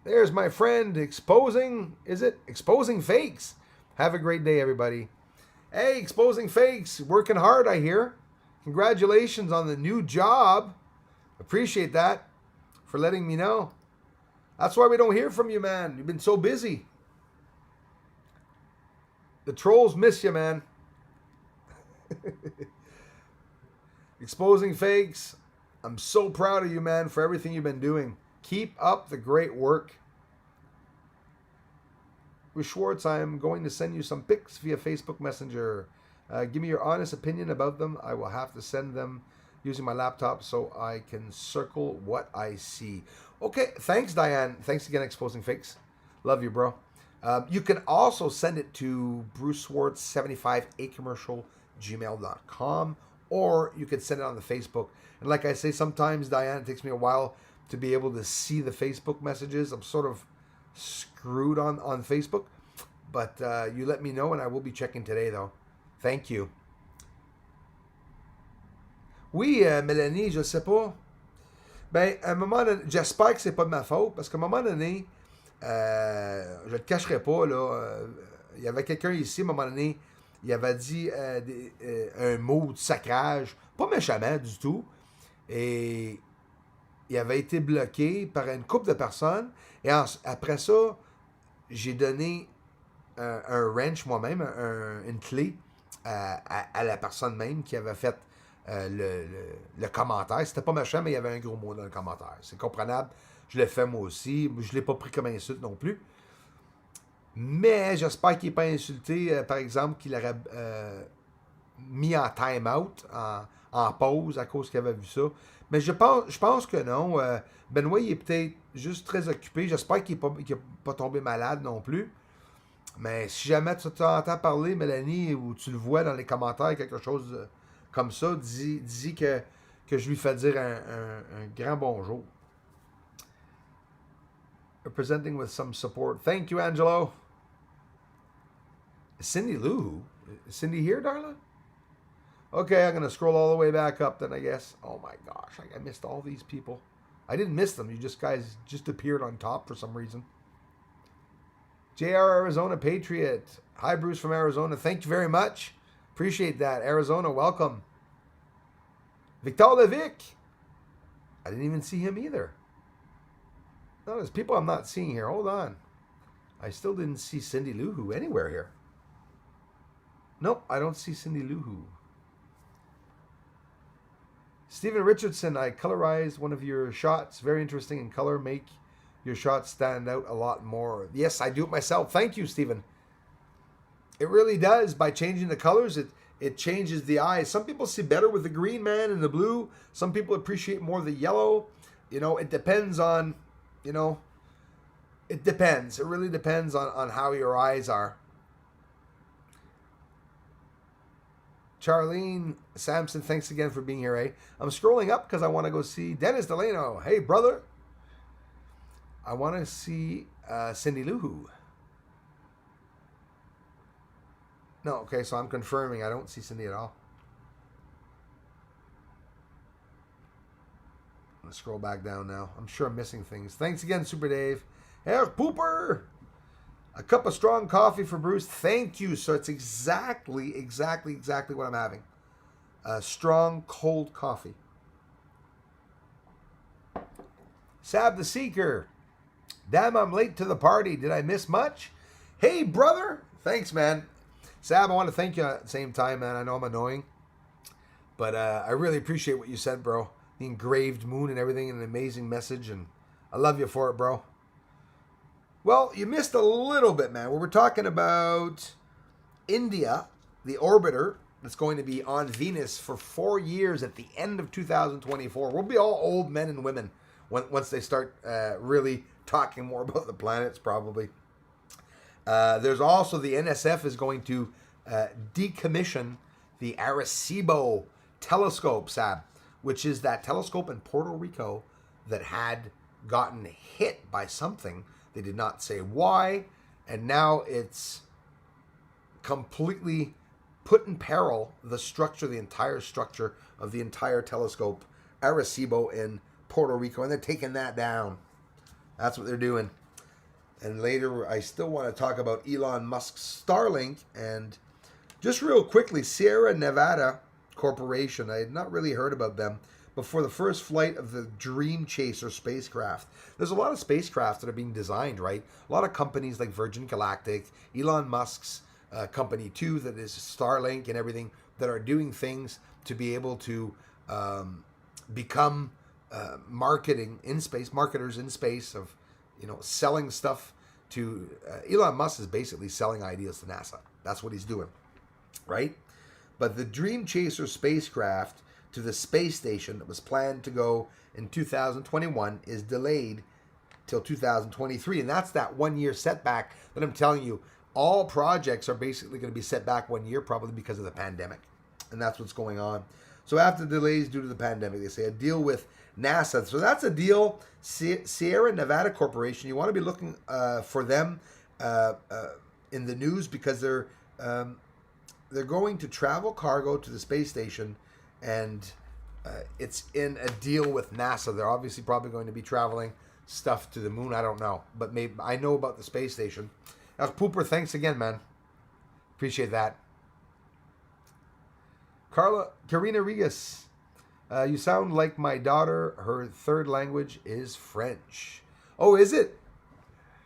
There's my friend exposing fakes. Have a great day, everybody. Hey, exposing fakes, working hard, I hear. Congratulations on the new job. Appreciate that for letting me know. That's why we don't hear from you, man. You've been so busy. The trolls miss you, man. Exposing fakes. I'm so proud of you, man, for everything you've been doing. Keep up the great work. With Schwartz, I'm going to send you some pics via Facebook Messenger. Give me your honest opinion about them. I will have to send them using my laptop so I can circle what I see. Okay, thanks, Diane. Thanks again, Exposing Fakes. Love you, bro. You can also send it to Bruce Swartz 75 acommercial@gmail.com, or you can send it on the Facebook. And like I say, sometimes, Diane, it takes me a while to be able to see the Facebook messages. I'm sort of screwed on Facebook, but you let me know and I will be checking today, though. Thank you. Oui, Mélanie, je sais pas. Ben, à un moment donné, j'espère que c'est pas de ma faute, parce qu'à un moment donné, je le cacherai pas, là, il y avait quelqu'un ici, à un moment donné, il avait dit un mot de sacrage, pas méchamment du tout, et il avait été bloqué par une couple de personnes, et après ça, j'ai donné un wrench moi-même, une clé à la personne même qui avait fait le commentaire. C'était pas méchant, mais il y avait un gros mot dans le commentaire. C'est comprenable. Je l'ai fait moi aussi. Je l'ai pas pris comme insulte non plus. Mais j'espère qu'il n'est pas insulté, par exemple, qu'il aurait mis en time-out, en pause, à cause qu'il avait vu ça. Mais je pense que non. Benoît, il est peut-être juste très occupé. J'espère qu'il n'est pas tombé malade non plus. Mais si jamais tu t'entends parler, Mélanie, ou tu le vois dans les commentaires, quelque chose comme ça, dis que je lui fais dire un grand bonjour. Presenting with some support. Thank you, Angelo. Cindy Lou? Is Cindy here, Darla? Okay, I'm going to scroll all the way back up then, I guess. Oh my gosh, I missed all these people. I didn't miss them. You guys just appeared on top for some reason. JR Arizona Patriot. Hi, Bruce from Arizona. Thank you very much. Appreciate that. Arizona, welcome. Victor Levic. I didn't even see him either. No, there's people I'm not seeing here. Hold on. I still didn't see Cindy Luhu anywhere here. Nope, I don't see Cindy Luhu. Stephen Richardson, I colorized one of your shots. Very interesting in color. Make your shots stand out a lot more. Yes, I do it myself. Thank you, Stephen. It really does. By changing the colors, it changes the eyes. Some people see better with the green, man, and the blue. Some people appreciate more the yellow. It depends on, it depends. It really depends on how your eyes are. Charlene Sampson, thanks again for being here, eh? I'm scrolling up because I want to go see Dennis Delano. Hey, brother. I want to see Cindy Luhu. No, okay, so I'm confirming I don't see Cindy at all. I'm going to scroll back down now. I'm sure I'm missing things. Thanks again, Super Dave. Herr Pooper. A cup of strong coffee for Bruce. Thank you. So it's exactly what I'm having. Strong, cold coffee. Sab the Seeker. Damn, I'm late to the party. Did I miss much? Hey, brother. Thanks, man. Sab, I want to thank you at the same time, man. I know I'm annoying. But I really appreciate what you said, bro. The engraved moon and everything, an amazing message. And I love you for it, bro. Well, you missed a little bit, man. We were talking about India, the orbiter that's going to be on Venus for 4 years at the end of 2024. We'll be all old men and women once they start really talking more about the planets, probably. There's also the NSF is going to decommission the Arecibo telescope, Sab, which is that telescope in Puerto Rico that had gotten hit by something. They did not say why, and now it's completely put in peril the entire structure of the entire telescope, Arecibo in Puerto Rico, and they're taking that down. That's what they're doing. And later, I still want to talk about Elon Musk's Starlink, and just real quickly, Sierra Nevada Corporation, I had not really heard about them before the first flight of the Dream Chaser spacecraft. There's a lot of spacecraft that are being designed, right? A lot of companies like Virgin Galactic, Elon Musk's company too, that is Starlink and everything, that are doing things to be able to become marketers in space of, selling stuff to, Elon Musk is basically selling ideas to NASA. That's what he's doing, right? But the Dream Chaser spacecraft to the space station that was planned to go in 2021 is delayed till 2023. And that's that 1 year setback that I'm telling you. All projects are basically going to be set back 1 year, probably because of the pandemic. And that's what's going on. So after delays due to the pandemic, they say a deal with NASA. So that's a deal. Sierra Nevada Corporation, you want to be looking for them in the news, because they're going to travel cargo to the space station, and it's in a deal with NASA. They're obviously probably going to be traveling stuff to the moon. I don't know, but maybe I know about the space station. Pooper, thanks again, man. Appreciate that. Karina Rigas, you sound like my daughter. Her third language is French. Oh, is it?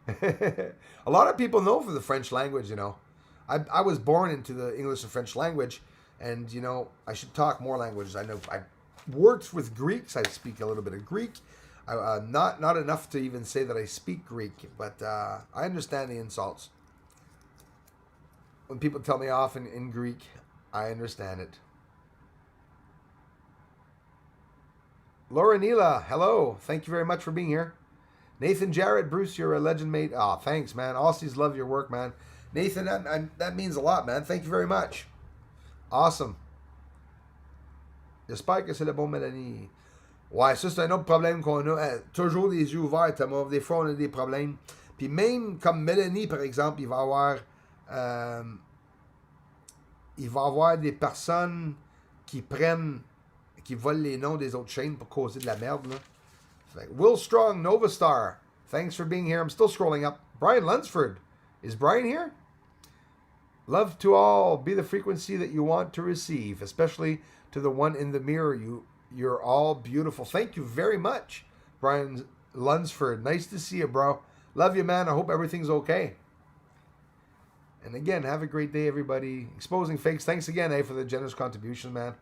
A lot of people know for the French language, you know. I was born into the English and French language, and, you know, I should talk more languages. I know I worked with Greeks. I speak a little bit of Greek. Not enough to even say that I speak Greek, but I understand the insults. When people tell me off in Greek, I understand it. Laura Neela, hello. Thank you very much for being here. Nathan Jarrett, Bruce, you're a legend, mate. Oh, thanks, man. Aussies love your work, man. Nathan, that means a lot, man. Thank you very much. Awesome. J'espère que c'est le bon, Mélanie. Ouais, ça, c'est un autre problème qu'on a. Toujours les yeux ouverts, Thomas. Des fois, on a des problèmes. Puis même, comme Mélanie, par exemple, il va y avoir des personnes qui volent les noms des autres chaînes pour causer de la merde, là. Like, Will Strong, Nova Star. Thanks for being here. I'm still scrolling up. Brian Lunsford. Is Brian here? Love to all. Be the frequency that you want to receive, especially to the one in the mirror. You're all beautiful. Thank you very much, Brian Lunsford. Nice to see you, bro. Love you, man. I hope everything's okay. And again, have a great day, everybody. Exposing fakes. Thanks again, for the generous contribution, man.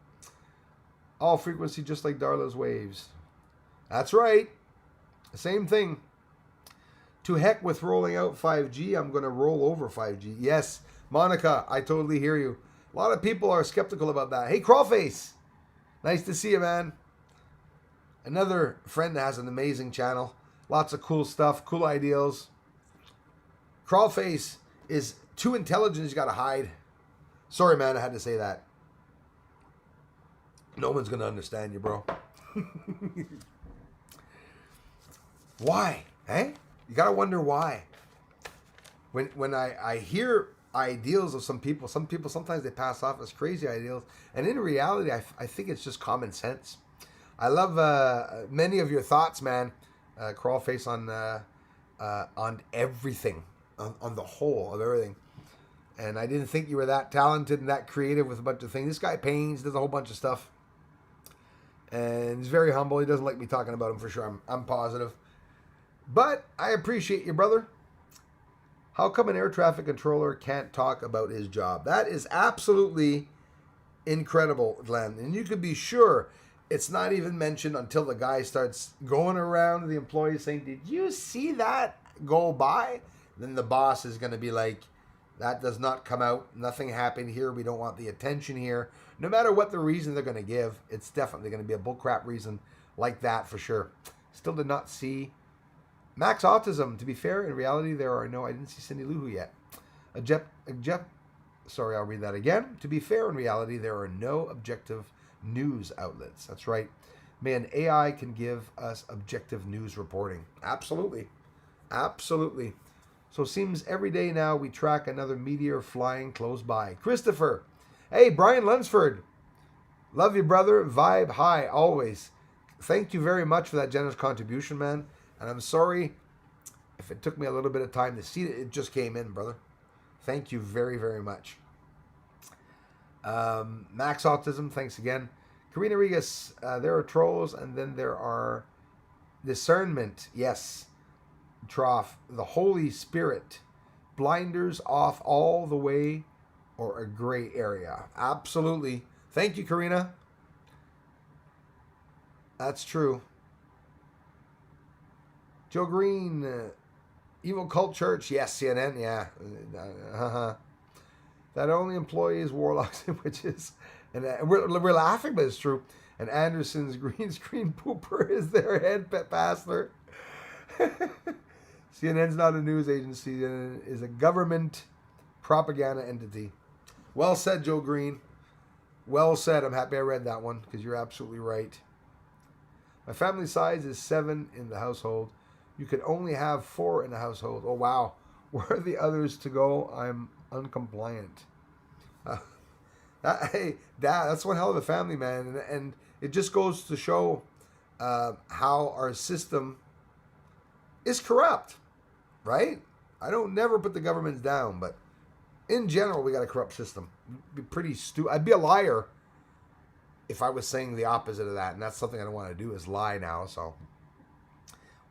All frequency, just like Darla's waves. That's right. Same thing. To heck with rolling out 5G. I'm going to roll over 5G. Yes, Monica, I totally hear you. A lot of people are skeptical about that. Hey, Crawlface. Nice to see you, man. Another friend that has an amazing channel. Lots of cool stuff, cool ideals. Crawlface is too intelligent. He's got to hide. Sorry, man. I had to say that. No one's going to understand you, bro. Why? Eh? You got to wonder why. When I hear ideals of some people sometimes they pass off as crazy ideals, and in reality I think it's just common sense. I love many of your thoughts, man. Crawlface on everything, on the whole of everything. And I didn't think you were that talented and that creative with a bunch of things. This guy paints, does a whole bunch of stuff, and he's very humble. He doesn't like me talking about him, for sure. I'm positive. But I appreciate you, brother. How come an air traffic controller can't talk about his job? That is absolutely incredible, Glenn. And you can be sure it's not even mentioned until the guy starts going around to the employees saying, "Did you see that go by?" Then the boss is going to be like, "That does not come out. Nothing happened here. We don't want the attention here." No matter what the reason they're going to give, it's definitely going to be a bullcrap reason like that, for sure. Still did not see Max Autism. To be fair, in reality, there are no... I didn't see Cindy Lou Who yet. Sorry, I'll read that again. To be fair, in reality, there are no objective news outlets. That's right. Man, AI can give us objective news reporting. Absolutely. Absolutely. So it seems every day now we track another meteor flying close by. Christopher. Hey, Brian Lunsford. Love you, brother. Vibe high, always. Thank you very much for that generous contribution, man. And I'm sorry if it took me a little bit of time to see it. It just came in, brother. Thank you very, very much. Max Autism, thanks again. Karina Rigas, there are trolls, and then there are discernment. Yes. Trough, the Holy Spirit. Blinders off all the way, or a gray area. Absolutely. Thank you, Karina. That's true. Joe Green, Evil Cult Church. Yes, CNN. Yeah. that only employees, warlocks, and witches. And we're laughing, but it's true. And Anderson's green screen pooper is their head pastor. CNN's not a news agency, and is a government propaganda entity. Well said, Joe Green. Well said. I'm happy I read that one because you're absolutely right. My family size is 7 in the household. You can only have 4 in the household. Oh, wow. Where are the others to go? I'm uncompliant. Hey, Dad, that's one hell of a family, man. And it just goes to show how our system is corrupt, right? I don't never put the governments down, but in general, we got a corrupt system. It'd be pretty stupid. I'd be a liar if I was saying the opposite of that, and that's something I don't want to do is lie now. So,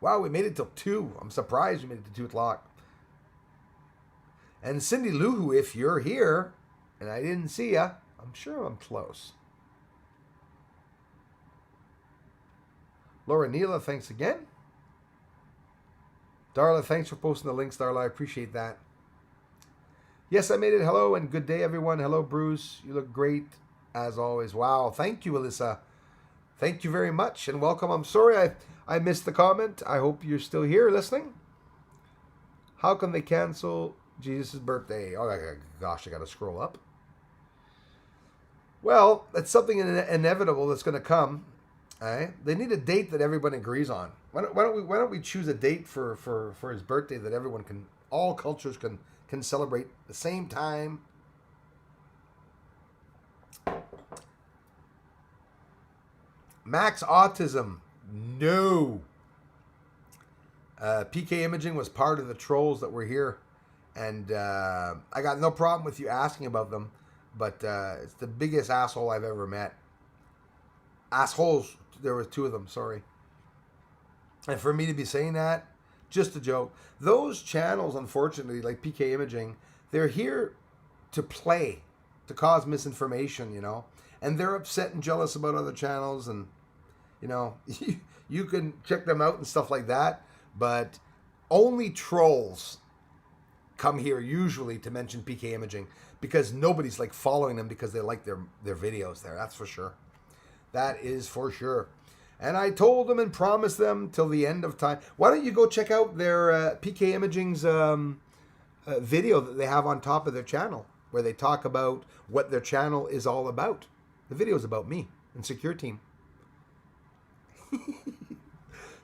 wow, we made it till 2. I'm surprised we made it to 2 o'clock. And Cindy Lou, who, if you're here and I didn't see ya, I'm sure I'm close. Laura Neela, thanks again. Darla, thanks for posting the links, Darla. I appreciate that. Yes, I made it. Hello and good day, everyone. Hello, Bruce. You look great as always. Wow. Thank you, Alyssa. Thank you very much and welcome. I'm sorry I missed the comment. I hope you're still here listening. How can they cancel Jesus' birthday? Oh, gosh, I got to scroll up. Well, it's something inevitable that's going to come. They need a date that everyone agrees on. Why don't we choose a date for his birthday that everyone can, all cultures can celebrate at the same time. Max Autism, no. PK Imaging was part of the trolls that were here, and I got no problem with you asking about them, but it's the biggest asshole I've ever met. Assholes, there were 2 of them, sorry. And for me to be saying that, just a joke. Those channels, unfortunately, like PK Imaging, they're here to play, to cause misinformation, you know. And they're upset and jealous about other channels, and, you know, you can check them out and stuff like that. But only trolls come here usually to mention PK Imaging because nobody's like following them because they like their videos there. That's for sure. That is for sure. And I told them and promised them till the end of time. Why don't you go check out their PK Imaging's video that they have on top of their channel where they talk about what their channel is all about. The video is about me and Secure Team.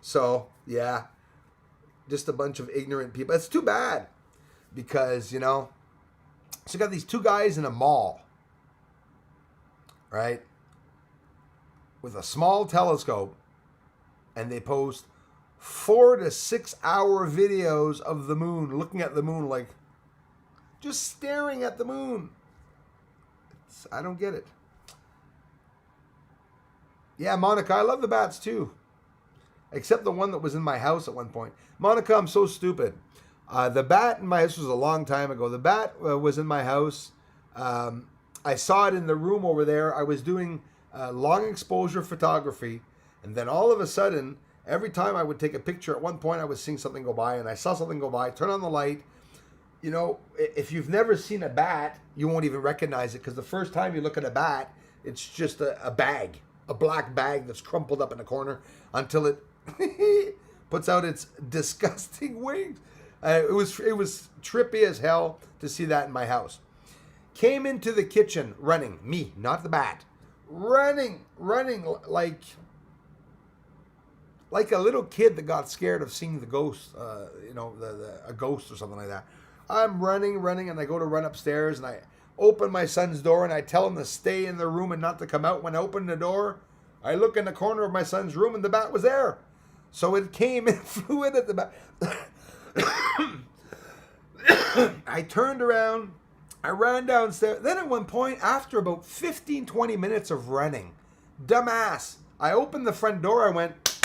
So, yeah. Just a bunch of ignorant people. It's too bad because, you know, so you got these 2 guys in a mall, right, with a small telescope, and they post 4 to 6 hour videos of the moon, looking at the moon, like just staring at the moon. I don't get it. Yeah, Monica, I love the bats too. Except the one that was in my house at one point. Monica, I'm so stupid. The bat in my house was a long time ago. The bat was in my house. I saw it in the room over there. I was doing long exposure photography. And then all of a sudden, every time I would take a picture, at one point I was seeing something go by. And I saw something go by, turn on the light. You know, if you've never seen a bat, you won't even recognize it. Because the first time you look at a bat, it's just a bag. A black bag that's crumpled up in a corner until it puts out its disgusting wings. It was trippy as hell to see that in my house. Came into the kitchen running, me, not the bat, running like a little kid that got scared of seeing the ghost, a ghost or something like that. I'm running, and I go to run upstairs, and I open my son's door, and I tell him to stay in the room and not to come out. When I open the door, I look in the corner of my son's room, and the bat was there. So it came and flew in at the bat. I turned around, I ran downstairs. Then at one point, after about 15, 20 minutes of running, dumbass, I opened the front door, I went,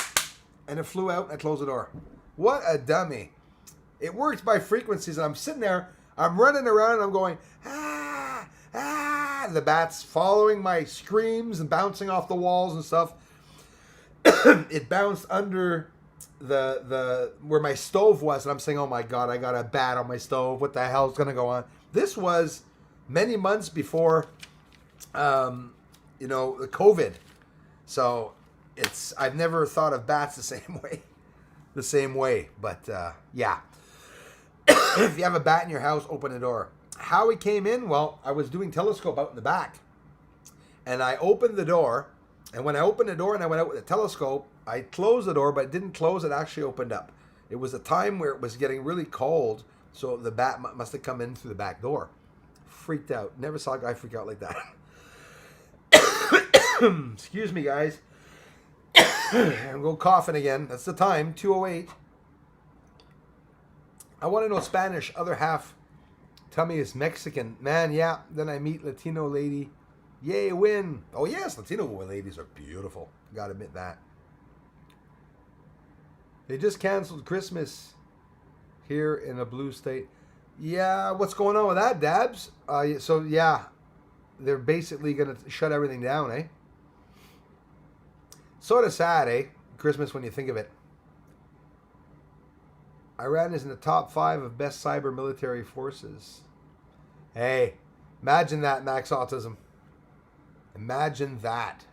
and it flew out, and I closed the door. What a dummy. It works by frequencies, and I'm sitting there, I'm running around, and I'm going, ah, ah. The bat's following my screams and bouncing off the walls and stuff. It bounced under the where my stove was, and I'm saying, oh my God, I got a bat on my stove. What the hell is going to go on? This was many months before, the COVID. So I've never thought of bats the same way. But yeah, if you have a bat in your house, open the door. How it came in? Well, I was doing telescope out in the back, and I opened the door. And when I opened the door and I went out with the telescope, I closed the door, but it didn't close. It actually opened up. It was a time where it was getting really cold, so the bat must have come in through the back door. Freaked out. Never saw a guy freak out like that. Excuse me, guys. I'm going coughing again. That's the time, 2:08. I want to know Spanish. Other half tell me it's Mexican. Man, yeah. Then I meet Latino lady. Yay, win. Oh, yes, Latino ladies are beautiful. Gotta admit that. They just canceled Christmas here in a blue state. Yeah, what's going on with that, Dabs? So, yeah, they're basically going to shut everything down, eh? Sort of sad, eh? Christmas when you think of it. Iran is in the top 5 of best cyber military forces. Hey, imagine that, Max Autism. Imagine that.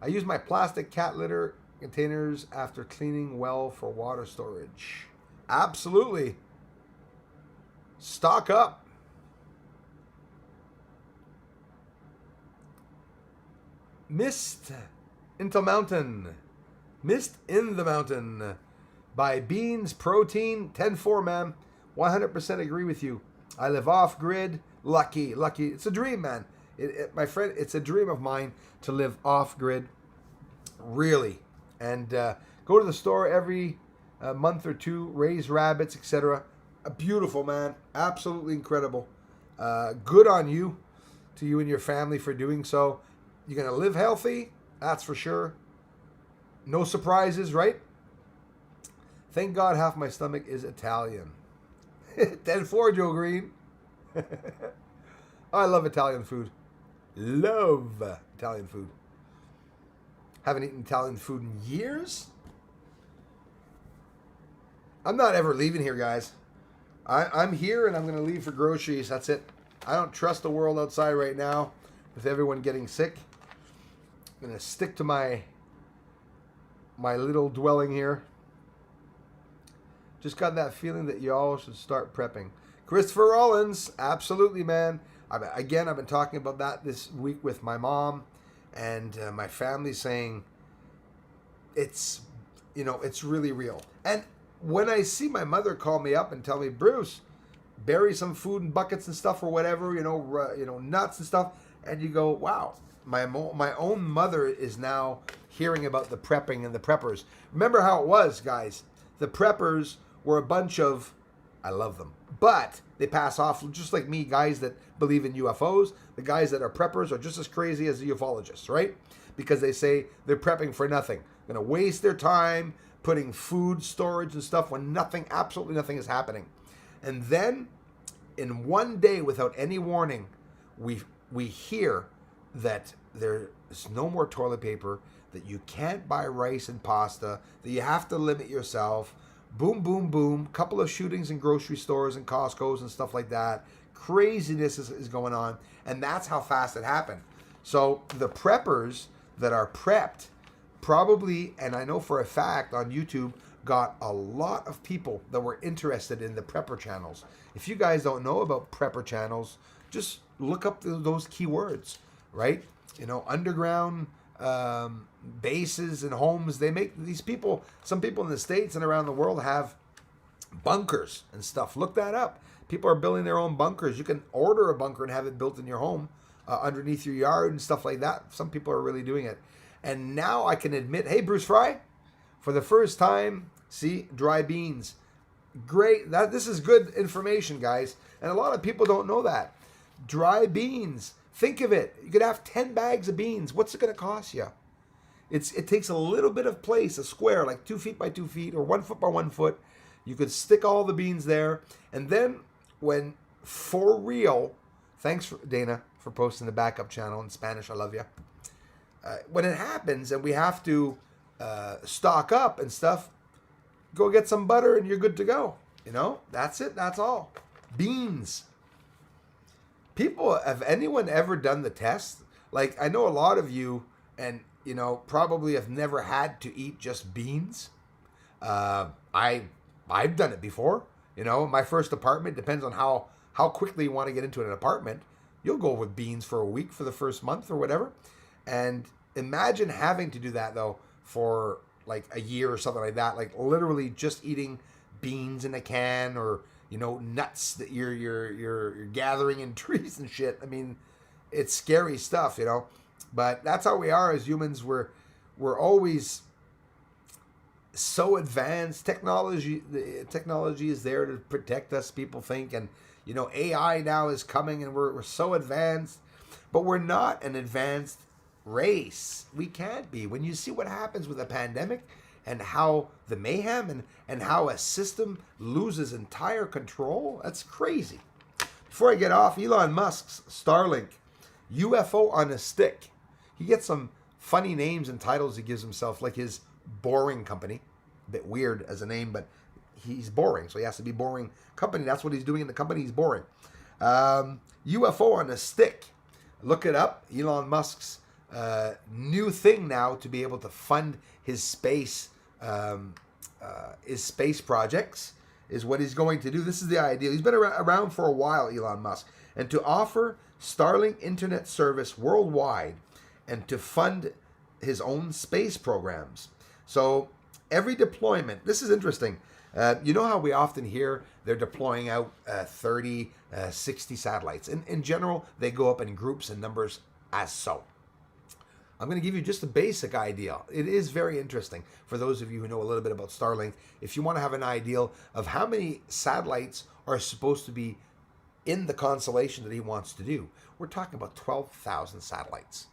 I use my plastic cat litter containers after cleaning well for water storage. Absolutely. Stock up. Mist into Mountain. Mist in the Mountain by Beans Protein 10-4, man. 100% agree with you. I live off grid. Lucky. It's a dream, man. My friend, it's a dream of mine to live off grid. Really. And go to the store every month or two, raise rabbits, etc. Beautiful, man. Absolutely incredible. Good on you, to you and your family for doing so. You're going to live healthy, that's for sure. No surprises, right? Thank God half my stomach is Italian. 10-4, Joe Green. I love Italian food. Love Italian food. Haven't eaten Italian food in years. I'm not ever leaving here, guys. I'm here and I'm going to leave for groceries. That's it. I don't trust the world outside right now with everyone getting sick. I'm going to stick to my little dwelling here. Just got that feeling that you all should start prepping. Christopher Rollins, absolutely, man. I've been talking about that this week with my mom and my family, saying it's really real. And when I see my mother call me up and tell me, Bruce, bury some food in buckets and stuff or whatever, nuts and stuff, and you go, wow, my own mother is now hearing about the prepping and the preppers. Remember how it was, guys? The preppers were a bunch of, I love them, but they pass off just like me, guys that believe in UFOs. The guys that are preppers are just as crazy as the ufologists, right? Because they say they're prepping for nothing. Going to waste their time putting food storage and stuff when absolutely nothing is happening. And then in one day, without any warning, we hear that there's no more toilet paper, that you can't buy rice and pasta, that you have to limit yourself. Boom, boom, boom. Couple of shootings in grocery stores and Costco's and stuff like that. Craziness is going on. And that's how fast it happened. So the preppers that are prepped probably, and I know for a fact on YouTube, got a lot of people that were interested in the prepper channels. If you guys don't know about prepper channels, just look up those keywords, right? Underground bases and homes. They make these people, some people in the States and around the world have bunkers and stuff. Look that up. People are building their own bunkers. You can order a bunker and have it built in your home, underneath your yard and stuff like that. Some people are really doing it. And now I can admit, hey, Bruce Fry, for the first time, see, dry beans. Great. This is good information, guys. And a lot of people don't know that. Dry beans. Think of it. You could have 10 bags of beans. What's it going to cost you? It takes a little bit of place, a square, like 2 feet by 2 feet or 1 foot by 1 foot. You could stick all the beans there. And then when, for real, thanks, Dana, for posting the backup channel in Spanish. I love you. When it happens and we have to stock up and stuff, go get some butter and you're good to go. That's it. That's all. Beans. People, have anyone ever done the test? Like, I know a lot of you, and probably have never had to eat just beans. I've done it before. My first apartment, depends on how quickly you want to get into an apartment. You'll go with beans for a week for the first month or whatever. And imagine having to do that though for like a year or something like that. Like literally just eating beans in a can, or nuts that you're gathering in trees and shit. I mean, it's scary stuff, But that's how we are as humans. We're always so advanced. The technology is there to protect us, people think, and AI now is coming, and we're so advanced, but we're not an advanced race. We can't be. When you see what happens with a pandemic and how the mayhem and how a system loses entire control, that's crazy. Before I get off, Elon Musk's Starlink, UFO on a stick. He gets some funny names and titles he gives himself, like his Boring Company. A bit weird as a name, but he's boring, so he has to be Boring Company. That's what he's doing in the company. He's boring. UFO on a stick. Look it up. Elon Musk's new thing now to be able to fund his space projects is what he's going to do. This is the idea. He's been around for a while, Elon Musk, and to offer Starlink internet service worldwide and to fund his own space programs. So every deployment, this is interesting. You know how we often hear they're deploying out 30, 60 satellites. In general, they go up in groups and numbers as so. I'm going to give you just a basic idea. It is very interesting for those of you who know a little bit about Starlink. If you want to have an idea of how many satellites are supposed to be in the constellation that he wants to do, we're talking about 12,000 satellites.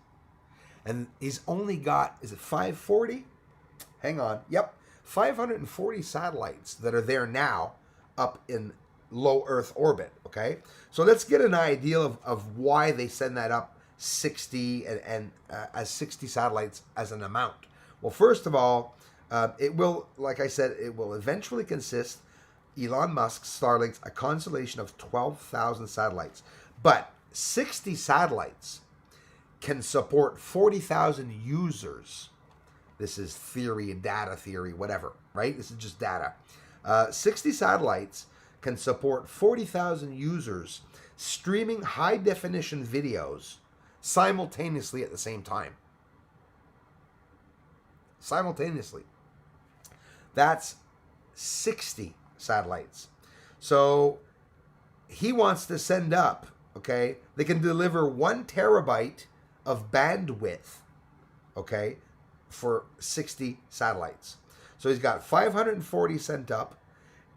And he's only got, is it 540? Hang on. Yep. 540 satellites that are there now up in low Earth orbit. Okay. So let's get an idea of why they send that up 60 and as 60 satellites as an amount. Well, first of all, it will, like I said, it will eventually consist, Elon Musk's Starlink's, a constellation of 12,000 satellites. But 60 satellites can support 40,000 users. This is theory and data theory, whatever, right? This is just data. 60 satellites can support 40,000 users streaming high-definition videos simultaneously at the same time. Simultaneously. That's 60 satellites. So he wants to send up, okay, they can deliver 1 terabyte of bandwidth, okay, for 60 satellites. So he's got 540 sent up,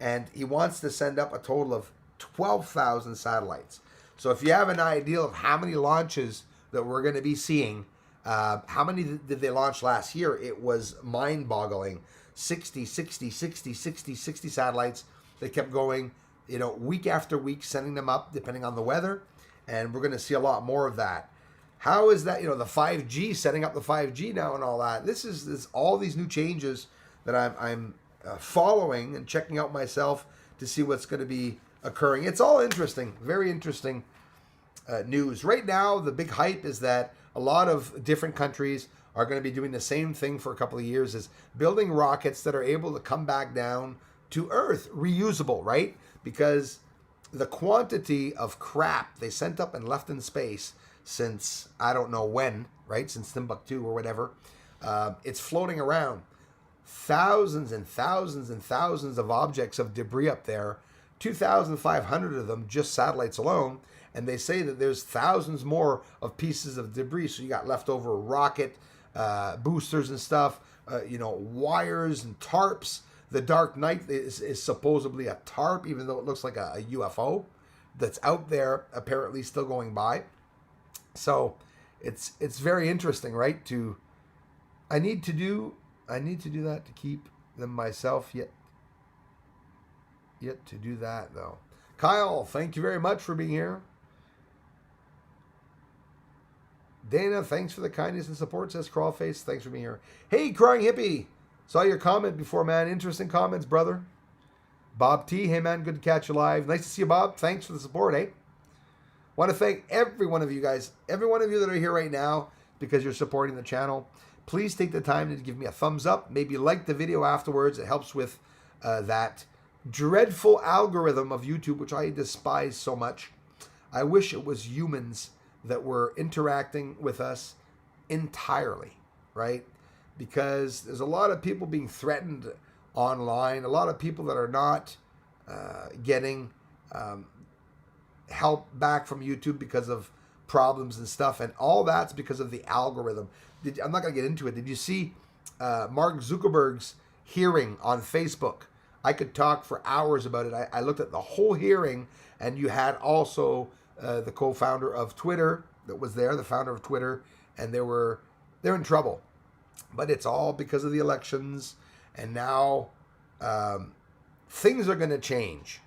and he wants to send up a total of 12,000 satellites. So if you have an idea of how many launches that we're going to be seeing, how many did they launch last year? It was mind-boggling. 60 satellites. They kept going, week after week, sending them up, depending on the weather. And we're going to see a lot more of that. How is that, the 5G, setting up the 5G now and all that? This is all these new changes that I'm following and checking out myself to see what's going to be occurring. It's all interesting, very interesting news. Right now, the big hype is that a lot of different countries are going to be doing the same thing for a couple of years, is building rockets that are able to come back down to Earth, reusable, right? Because the quantity of crap they sent up and left in space since I don't know when, right? Since Timbuktu or whatever, it's floating around. Thousands and thousands and thousands of objects of debris up there, 2,500 of them, just satellites alone. And they say that there's thousands more of pieces of debris. So you got leftover rocket boosters and stuff, wires and tarps. The Dark Knight is supposedly a tarp, even though it looks like a UFO that's out there, apparently still going by. So it's very interesting, right? I need to do that to keep them myself, yet to do that though. Kyle, thank you very much for being here. Dana, thanks for the kindness and support, says Crawlface. Thanks for being here. Hey, Crying Hippie. Saw your comment before, man. Interesting comments, brother. Bob T, hey, man, good to catch you live. Nice to see you, Bob. Thanks for the support, eh? Want to thank every one of you guys, every one of you that are here right now, because you're supporting the channel. Please take the time to give me a thumbs up. Maybe like the video afterwards. It helps with that dreadful algorithm of YouTube, which I despise so much. I wish it was humans that were interacting with us entirely, right? Because there's a lot of people being threatened online, a lot of people that are not getting help back from YouTube because of problems and stuff, and all that's because of the algorithm. I'm not going to get into it. Did you see Mark Zuckerberg's hearing on Facebook? I could talk for hours about it. I looked at the whole hearing, and you had also the co-founder of Twitter that was there, the founder of Twitter, and they're in trouble. But it's all because of the elections, and now things are going to change.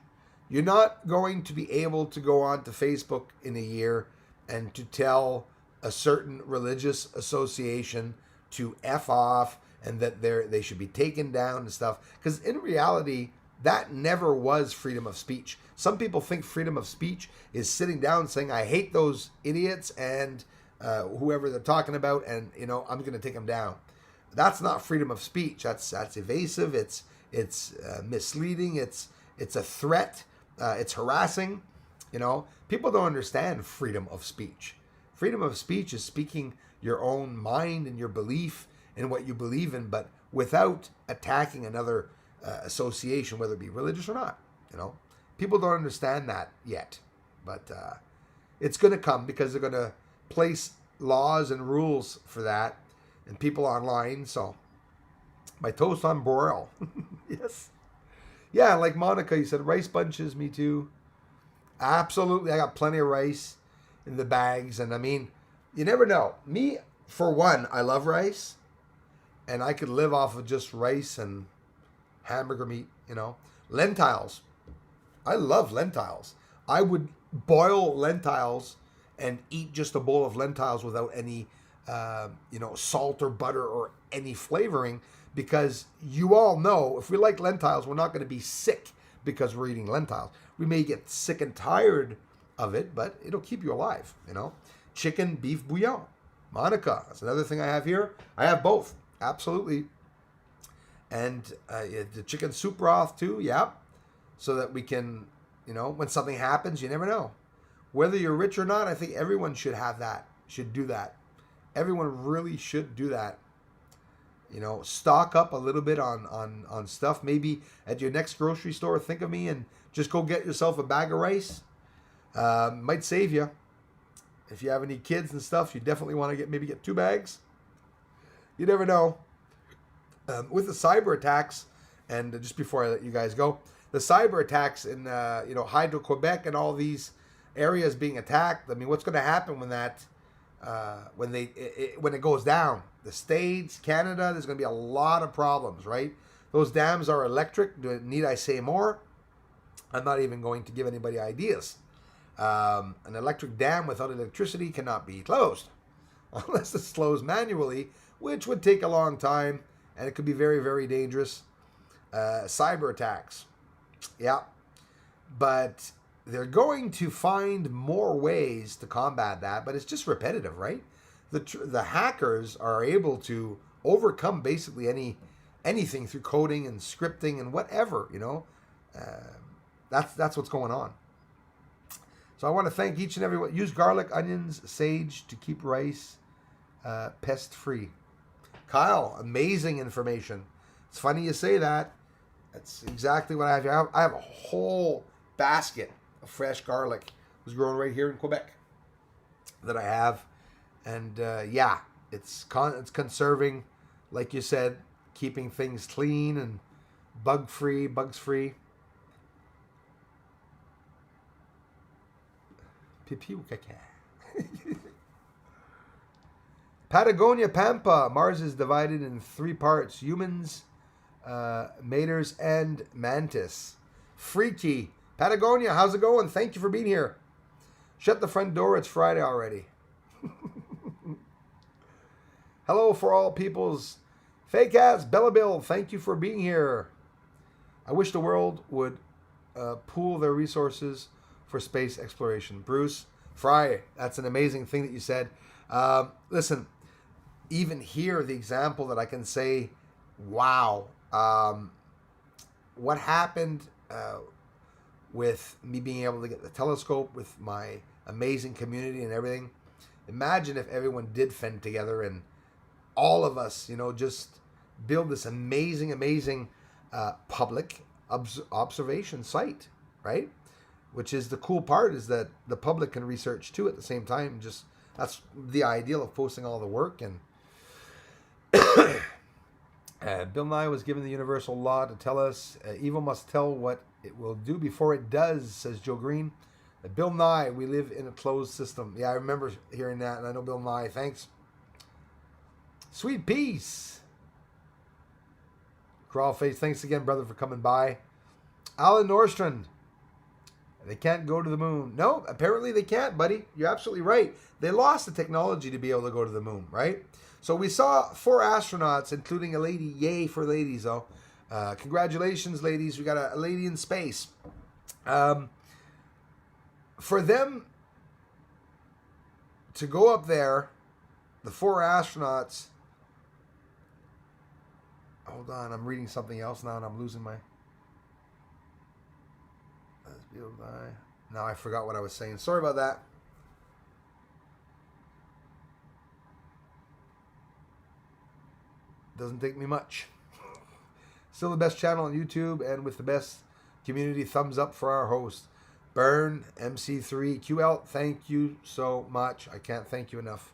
You're not going to be able to go on to Facebook in a year and to tell a certain religious association to F off and that they should be taken down and stuff. Because in reality, that never was freedom of speech. Some people think freedom of speech is sitting down saying, I hate those idiots and whoever they're talking about, and I'm going to take them down. That's not freedom of speech. That's evasive. It's misleading. It's a threat. It's harassing. People don't understand freedom of speech. Freedom of speech is speaking your own mind and your belief in what you believe in, but without attacking another association, whether it be religious or not. People don't understand that yet, but it's going to come because they're going to place laws and rules for that, and people online. So, my toast on broil. Yes. Yeah, like Monica, you said rice bunches, me too. Absolutely, I got plenty of rice in the bags, and I mean, you never know. Me, for one, I love rice, and I could live off of just rice and hamburger meat, Lentils. I love lentils. I would boil lentils and eat just a bowl of lentils without any, salt or butter or any flavoring, because you all know if we like lentils, we're not going to be sick because we're eating lentils. We may get sick and tired of it, but it'll keep you alive, Chicken, beef bouillon. Monica, that's another thing I have here. I have both, absolutely. And the chicken soup broth too, yeah. So that we can, when something happens, you never know. Whether you're rich or not, I think everyone should have that, should do that. Everyone really should do that. Stock up a little bit on stuff. Maybe at your next grocery store, think of me and just go get yourself a bag of rice. Might save you. If you have any kids and stuff, you definitely want to get 2 bags. You never know. With the cyber attacks, and just before I let you guys go, the cyber attacks in Hydro-Quebec and all these areas being attacked. I mean, what's going to happen when that when it goes down? The States, Canada, there's going to be a lot of problems, right? Those dams are electric. Need I say more? I'm not even going to give anybody ideas. An electric dam without electricity cannot be closed unless it's closed manually, which would take a long time, and it could be very, very dangerous. Cyber attacks. Yeah. But they're going to find more ways to combat that, but it's just repetitive, right? The hackers are able to overcome basically anything through coding and scripting and whatever, that's what's going on. So I want to thank each and every one. Use garlic, onions, sage to keep rice pest free. Kyle, amazing information. It's funny you say that. That's exactly what I have here. I have a whole basket of fresh garlic. It was grown right here in Quebec that I have. And it's conserving, like you said, keeping things clean and bugs free. Pipiu caca. Patagonia Pampa. Mars is divided in 3 parts: humans, maters, and mantis. Freaky. Patagonia, how's it going? Thank you for being here. Shut the front door. It's Friday already. Hello for all peoples. Fake ass Bella Bill, thank you for being here. I wish the world would pool their resources for space exploration. Bruce, Fry, that's an amazing thing that you said. Listen, even here, the example that I can say, wow, what happened with me being able to get the telescope with my amazing community and everything. Imagine if everyone did fend together and all of us, just build this amazing public observation site, right? Which is the cool part, is that the public can research too at the same time. Just that's the ideal of posting all the work. And Bill Nye was given the universal law to tell us evil must tell what it will do before it does, says Joe Green. Bill Nye, we live in a closed system. Yeah, I remember hearing that, and I know Bill Nye. Thanks. Sweet peace. Crawlface, thanks again, brother, for coming by. Alan Nordstrand, they can't go to the moon. No, apparently they can't, buddy. You're absolutely right. They lost the technology to be able to go to the moon, right? So we saw 4 astronauts, including a lady. Yay for ladies, though. Congratulations, ladies. We got a lady in space. For them to go up there, the 4 astronauts... Hold on, I'm reading something else now and I'm losing my... Now I forgot what I was saying. Sorry about that. Doesn't take me much. Still the best channel on YouTube and with the best community. Thumbs up for our host. Burn MC3 QL. Thank you so much. I can't thank you enough.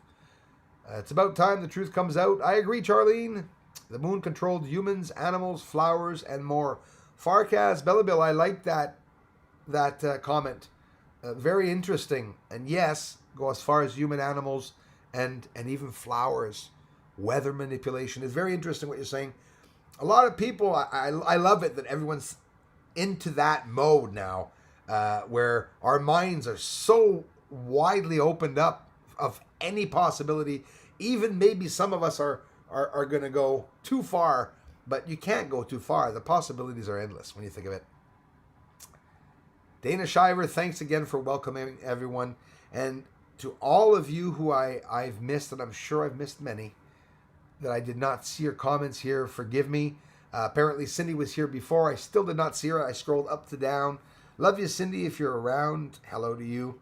It's about time the truth comes out. I agree, Charlene. The moon controlled humans, animals, flowers, and more. Farkaz Bellabill, I like that comment. Very interesting. And yes, go as far as human, animals, and even flowers. Weather manipulation is very interesting what you're saying. A lot of people, I love it that everyone's into that mode now, where our minds are so widely opened up of any possibility. Even maybe some of us are going to go too far, but you can't go too far. The possibilities are endless when you think of it. Dana Shiver, thanks again for welcoming everyone. And to all of you who I've missed, and I'm sure I've missed many, that I did not see your comments here, forgive me. Apparently Cindy was here before. I still did not see her. I scrolled up to down. Love you, Cindy, if you're around. Hello to you.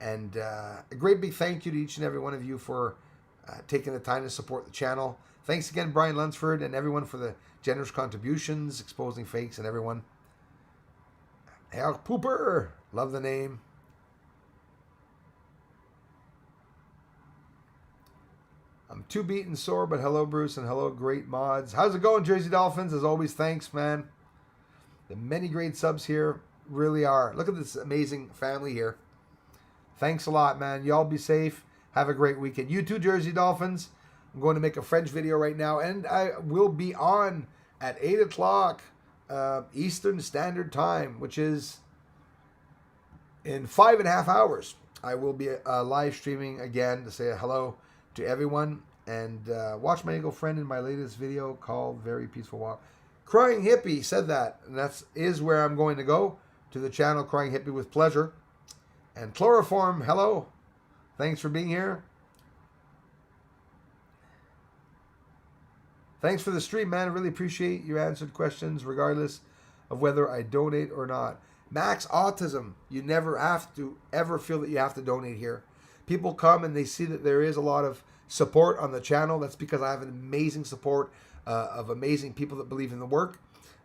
And a great big thank you to each and every one of you for taking the time to support the channel. Thanks again, Brian Lunsford, and everyone for the generous contributions, exposing fakes, and everyone. Herr Pooper, love the name. I'm too beaten sore, but hello, Bruce, and hello, great mods. How's it going, Jersey Dolphins? As always, thanks, man. The many great subs here really are. Look at this amazing family here. Thanks a lot, man. Y'all be safe. Have a great weekend. You too, Jersey Dolphins. I'm going to make a French video right now, and I will be on at 8 o'clock Eastern Standard Time, which is in 5.5 hours. I will be live streaming again to say hello to everyone, and watch my Eagle friend in my latest video called Very Peaceful Walk. Crying Hippie said that, and is where I'm going to go, to the channel Crying Hippie with pleasure. And Chloroform, hello. Thanks for being here. Thanks for the stream, man. I really appreciate your answered questions, regardless of whether I donate or not. Max Autism, you never have to ever feel that you have to donate here. People come and they see that there is a lot of support on the channel. That's because I have an amazing support of amazing people that believe in the work.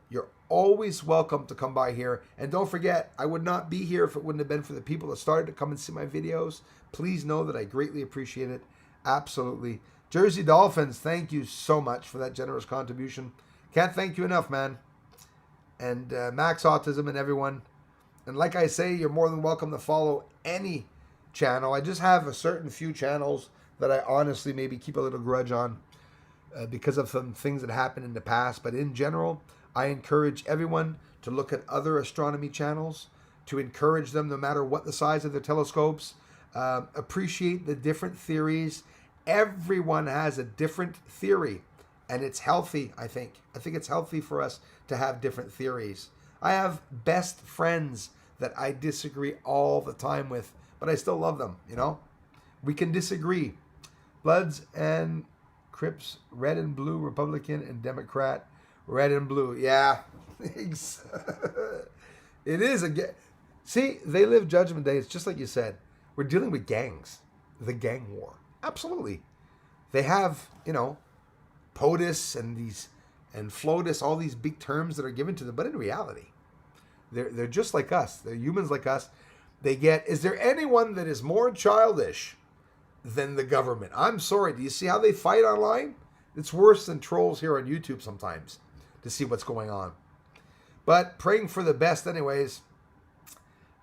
You're always welcome to come by here. And don't forget, I would not be here if it wouldn't have been for the people that started to come and see my videos. Please know that I greatly appreciate it. Absolutely. Jersey Dolphins, thank you so much for that generous contribution. Can't thank you enough, man. And Max Autism and everyone. And like I say, you're more than welcome to follow any channel. I just have a certain few channels that I honestly maybe keep a little grudge on because of some things that happened in the past. But in general, I encourage everyone to look at other astronomy channels, to encourage them no matter what the size of their telescopes. Appreciate the different theories. Everyone has a different theory, and it's healthy, I think. I think it's healthy for us to have different theories. I have best friends that I disagree all the time with, but I still love them, you know? We can disagree. Bloods and Crips, red and blue, Republican and Democrat, red and blue. Yeah. It is a... See, they live Judgment Day. It's just like you said. We're dealing with gangs. The gang war. Absolutely. They have, you know, POTUS and FLOTUS, all these big terms that are given to them. But in reality, they're just like us. They're humans like us. They get... Is there anyone that is more childish than the government? I'm sorry. Do you see how they fight online? It's worse than trolls here on YouTube sometimes to see what's going on. But praying for the best anyways.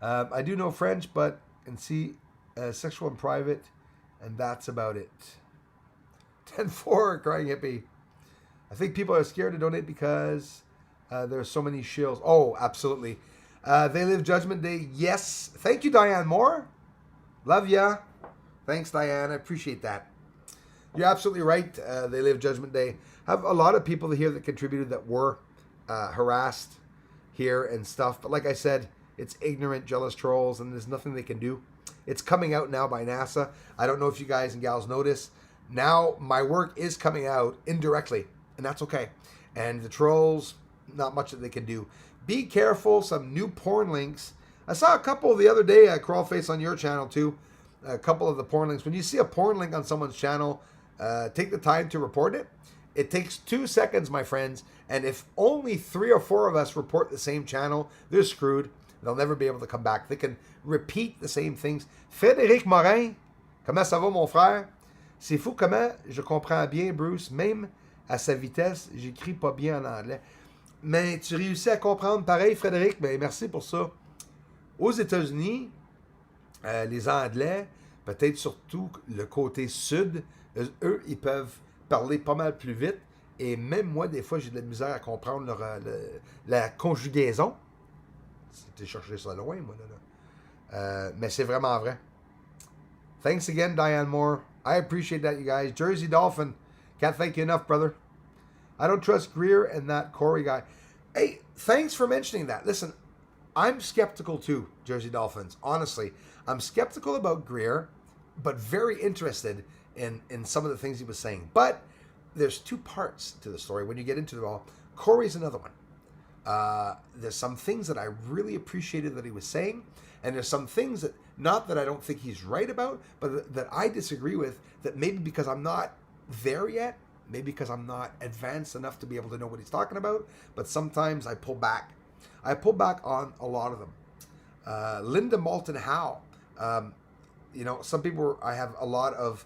I do know French, but and see sexual in private, and that's about it. 10-4, crying hippie. I think people are scared to donate because there are so many shills. Oh, absolutely. They live Judgment Day. Yes. Thank you, Diane Moore. Love ya. Thanks, Diane. I appreciate that. You're absolutely right. They live Judgment Day. Have a lot of people here that contributed that were harassed here and stuff. But like I said, it's ignorant, jealous trolls, and there's nothing they can do. It's coming out now by NASA. I don't know if you guys and gals notice. Now my work is coming out indirectly, and that's okay. And the trolls, not much that they can do. Be careful, some new porn links. I saw a couple the other day, Crawlface, on your channel too. A couple of the porn links. When you see a porn link on someone's channel, take the time to report it. It takes 2 seconds, my friends. And if only 3 or 4 of us report the same channel, they're screwed. They'll never be able to come back. They can repeat the same things. Frédéric Morin, comment ça va, mon frère? C'est fou comment je comprends bien Bruce, même à sa vitesse, j'écris pas bien en anglais. Mais tu réussis à comprendre pareil, Frédéric. Ben, merci pour ça. Aux États-Unis, les Anglais, peut-être surtout le côté sud, eux, ils peuvent parler pas mal plus vite. Et même moi, des fois, j'ai de la misère à comprendre la conjugaison. C'était chercher ça loin, moi, là. Mais c'est vraiment vrai. Thanks again, Diane Moore. I appreciate that, you guys. Jersey Dolphin. Can't thank you enough, brother. I don't trust Greer and that Corey guy. Hey, thanks for mentioning that. Listen, I'm skeptical too, Jersey Dolphins. Honestly, I'm skeptical about Greer, but very interested in some of the things he was saying. But there's 2 parts to the story. When you get into it all, Corey's another one. There's some things that I really appreciated that he was saying, and there's some things that, not that I don't think he's right about, but that I disagree with, that maybe because I'm not there yet, maybe because I'm not advanced enough to be able to know what he's talking about, but sometimes I pull back. I pull back on a lot of them. Linda Moulton Howe, you know, some people, I have a lot of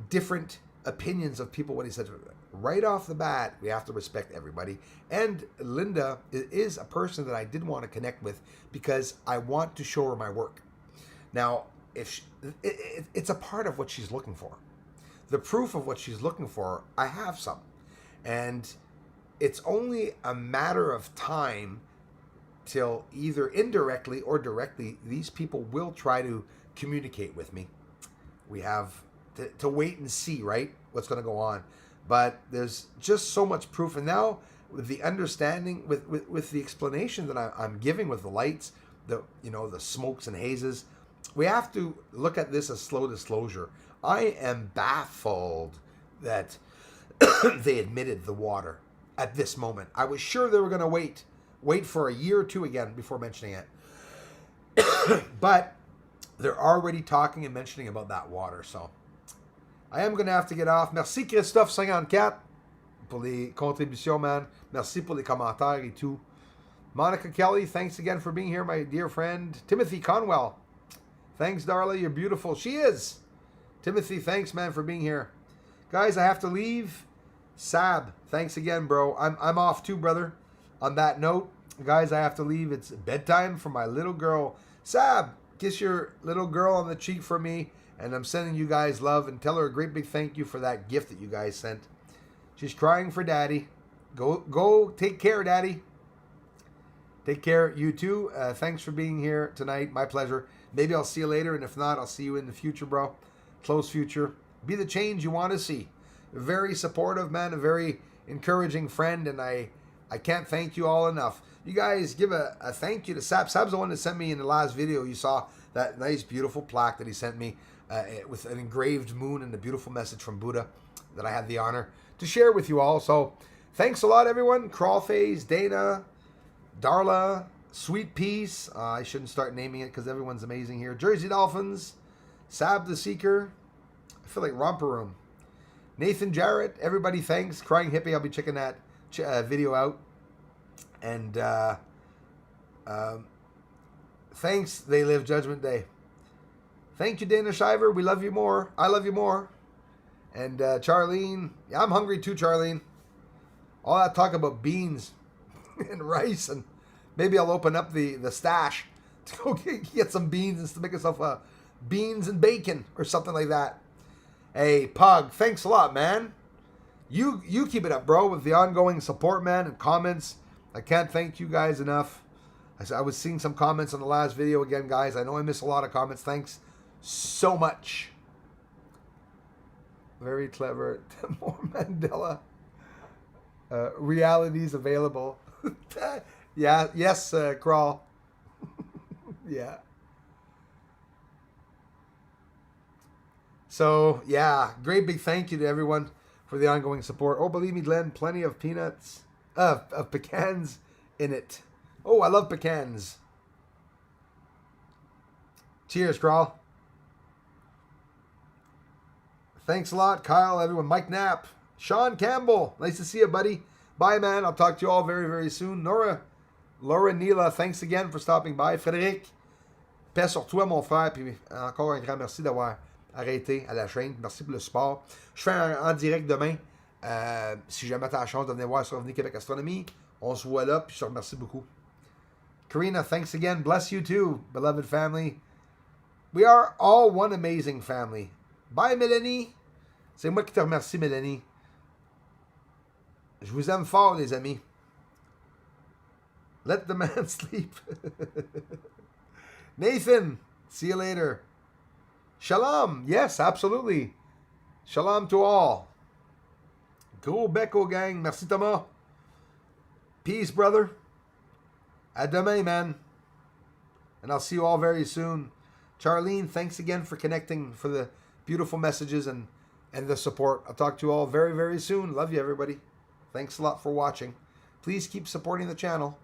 different opinions of people, what he said. Right off the bat, we have to respect everybody. And Linda is a person that I did want to connect with because I want to show her my work. Now, it's a part of what she's looking for. The proof of what she's looking for, I have some. And it's only a matter of time till either indirectly or directly, these people will try to communicate with me. We have to wait and see, right, what's going to go on. But there's just so much proof. And now with the understanding, with the explanation that I'm giving with the lights, the smokes and hazes, we have to look at this as slow disclosure. I am baffled that they admitted the water at this moment. I was sure they were going to wait for a year or 2 again before mentioning it. But they're already talking and mentioning about that water. So I am going to have to get off. Merci Christophe 54 pour les contributions, man. Merci pour les commentaires et tout. Monica Kelly, thanks again for being here, my dear friend. Timothy Conwell, thanks, Darla. You're beautiful. She is. Timothy, thanks, man, for being here. Guys, I have to leave. Sab, thanks again, bro. I'm off too, brother. On that note, guys, I have to leave. It's bedtime for my little girl. Sab, kiss your little girl on the cheek for me. And I'm sending you guys love, and tell her a great big thank you for that gift that you guys sent. She's crying for daddy. Go take care, daddy. Take care, you too. Thanks for being here tonight. My pleasure. Maybe I'll see you later, and if not, I'll see you in the future, bro. Close future. Be the change you want to see. Very supportive, man. A very encouraging friend, and I can't thank you all enough. You guys give a thank you to Sab. Sab's the one that sent me in the last video. You saw that nice, beautiful plaque that he sent me with an engraved moon and a beautiful message from Buddha that I had the honor to share with you all. So thanks a lot, everyone. Crawlface, Dana, Darla, Sweet Peace. I shouldn't start naming it because everyone's amazing here. Jersey Dolphins, Sab the Seeker. I feel like Romper Room. Nathan Jarrett, everybody, thanks. Crying Hippie, I'll be checking that video out. And thanks, They Live Judgment Day. Thank you, Dana Shiver. We love you more. I love you more. And Charlene, yeah, I'm hungry too, Charlene. All that talk about beans and rice, and maybe I'll open up the stash to go get some beans and to make myself beans and bacon or something like that. Hey, Pug, thanks a lot, man. You keep it up, bro, with the ongoing support, man, and comments. I can't thank you guys enough. I was seeing some comments on the last video again, guys. I know I miss a lot of comments. Thanks so much. Very clever. More Mandela. Realities available. Yeah, yes, Crawl. Yeah. So, yeah, great big thank you to everyone for the ongoing support. Oh, believe me, Glenn, plenty of peanuts, of pecans in it. Oh, I love pecans. Cheers, Crawl. Thanks a lot, Kyle, everyone. Mike Knapp, Sean Campbell, nice to see you, buddy. Bye, man. I'll talk to you all very, very soon. Laura Nila, thanks again for stopping by. Frédéric, paix sur toi, mon frère. Puis encore un grand merci d'avoir arrêté à la chaîne. Merci pour le support. Je fais en direct demain. Si jamais tu as la chance de venir voir sur Revenu Québec Astronomie, on se voit là. Puis je te remercie beaucoup. Karina, thanks again. Bless you too, beloved family. We are all one amazing family. Bye, Mélanie. C'est moi qui te remercie, Mélanie. Je vous aime fort, les amis. Let the man sleep. Nathan, see you later. Shalom. Yes, absolutely. Shalom to all. Gros Becco gang. Merci, Thomas. Peace, brother. À demain, man. And I'll see you all very soon. Charlene, thanks again for connecting, for the beautiful messages and the support. I'll talk to you all very, very soon. Love you, everybody. Thanks a lot for watching. Please keep supporting the channel.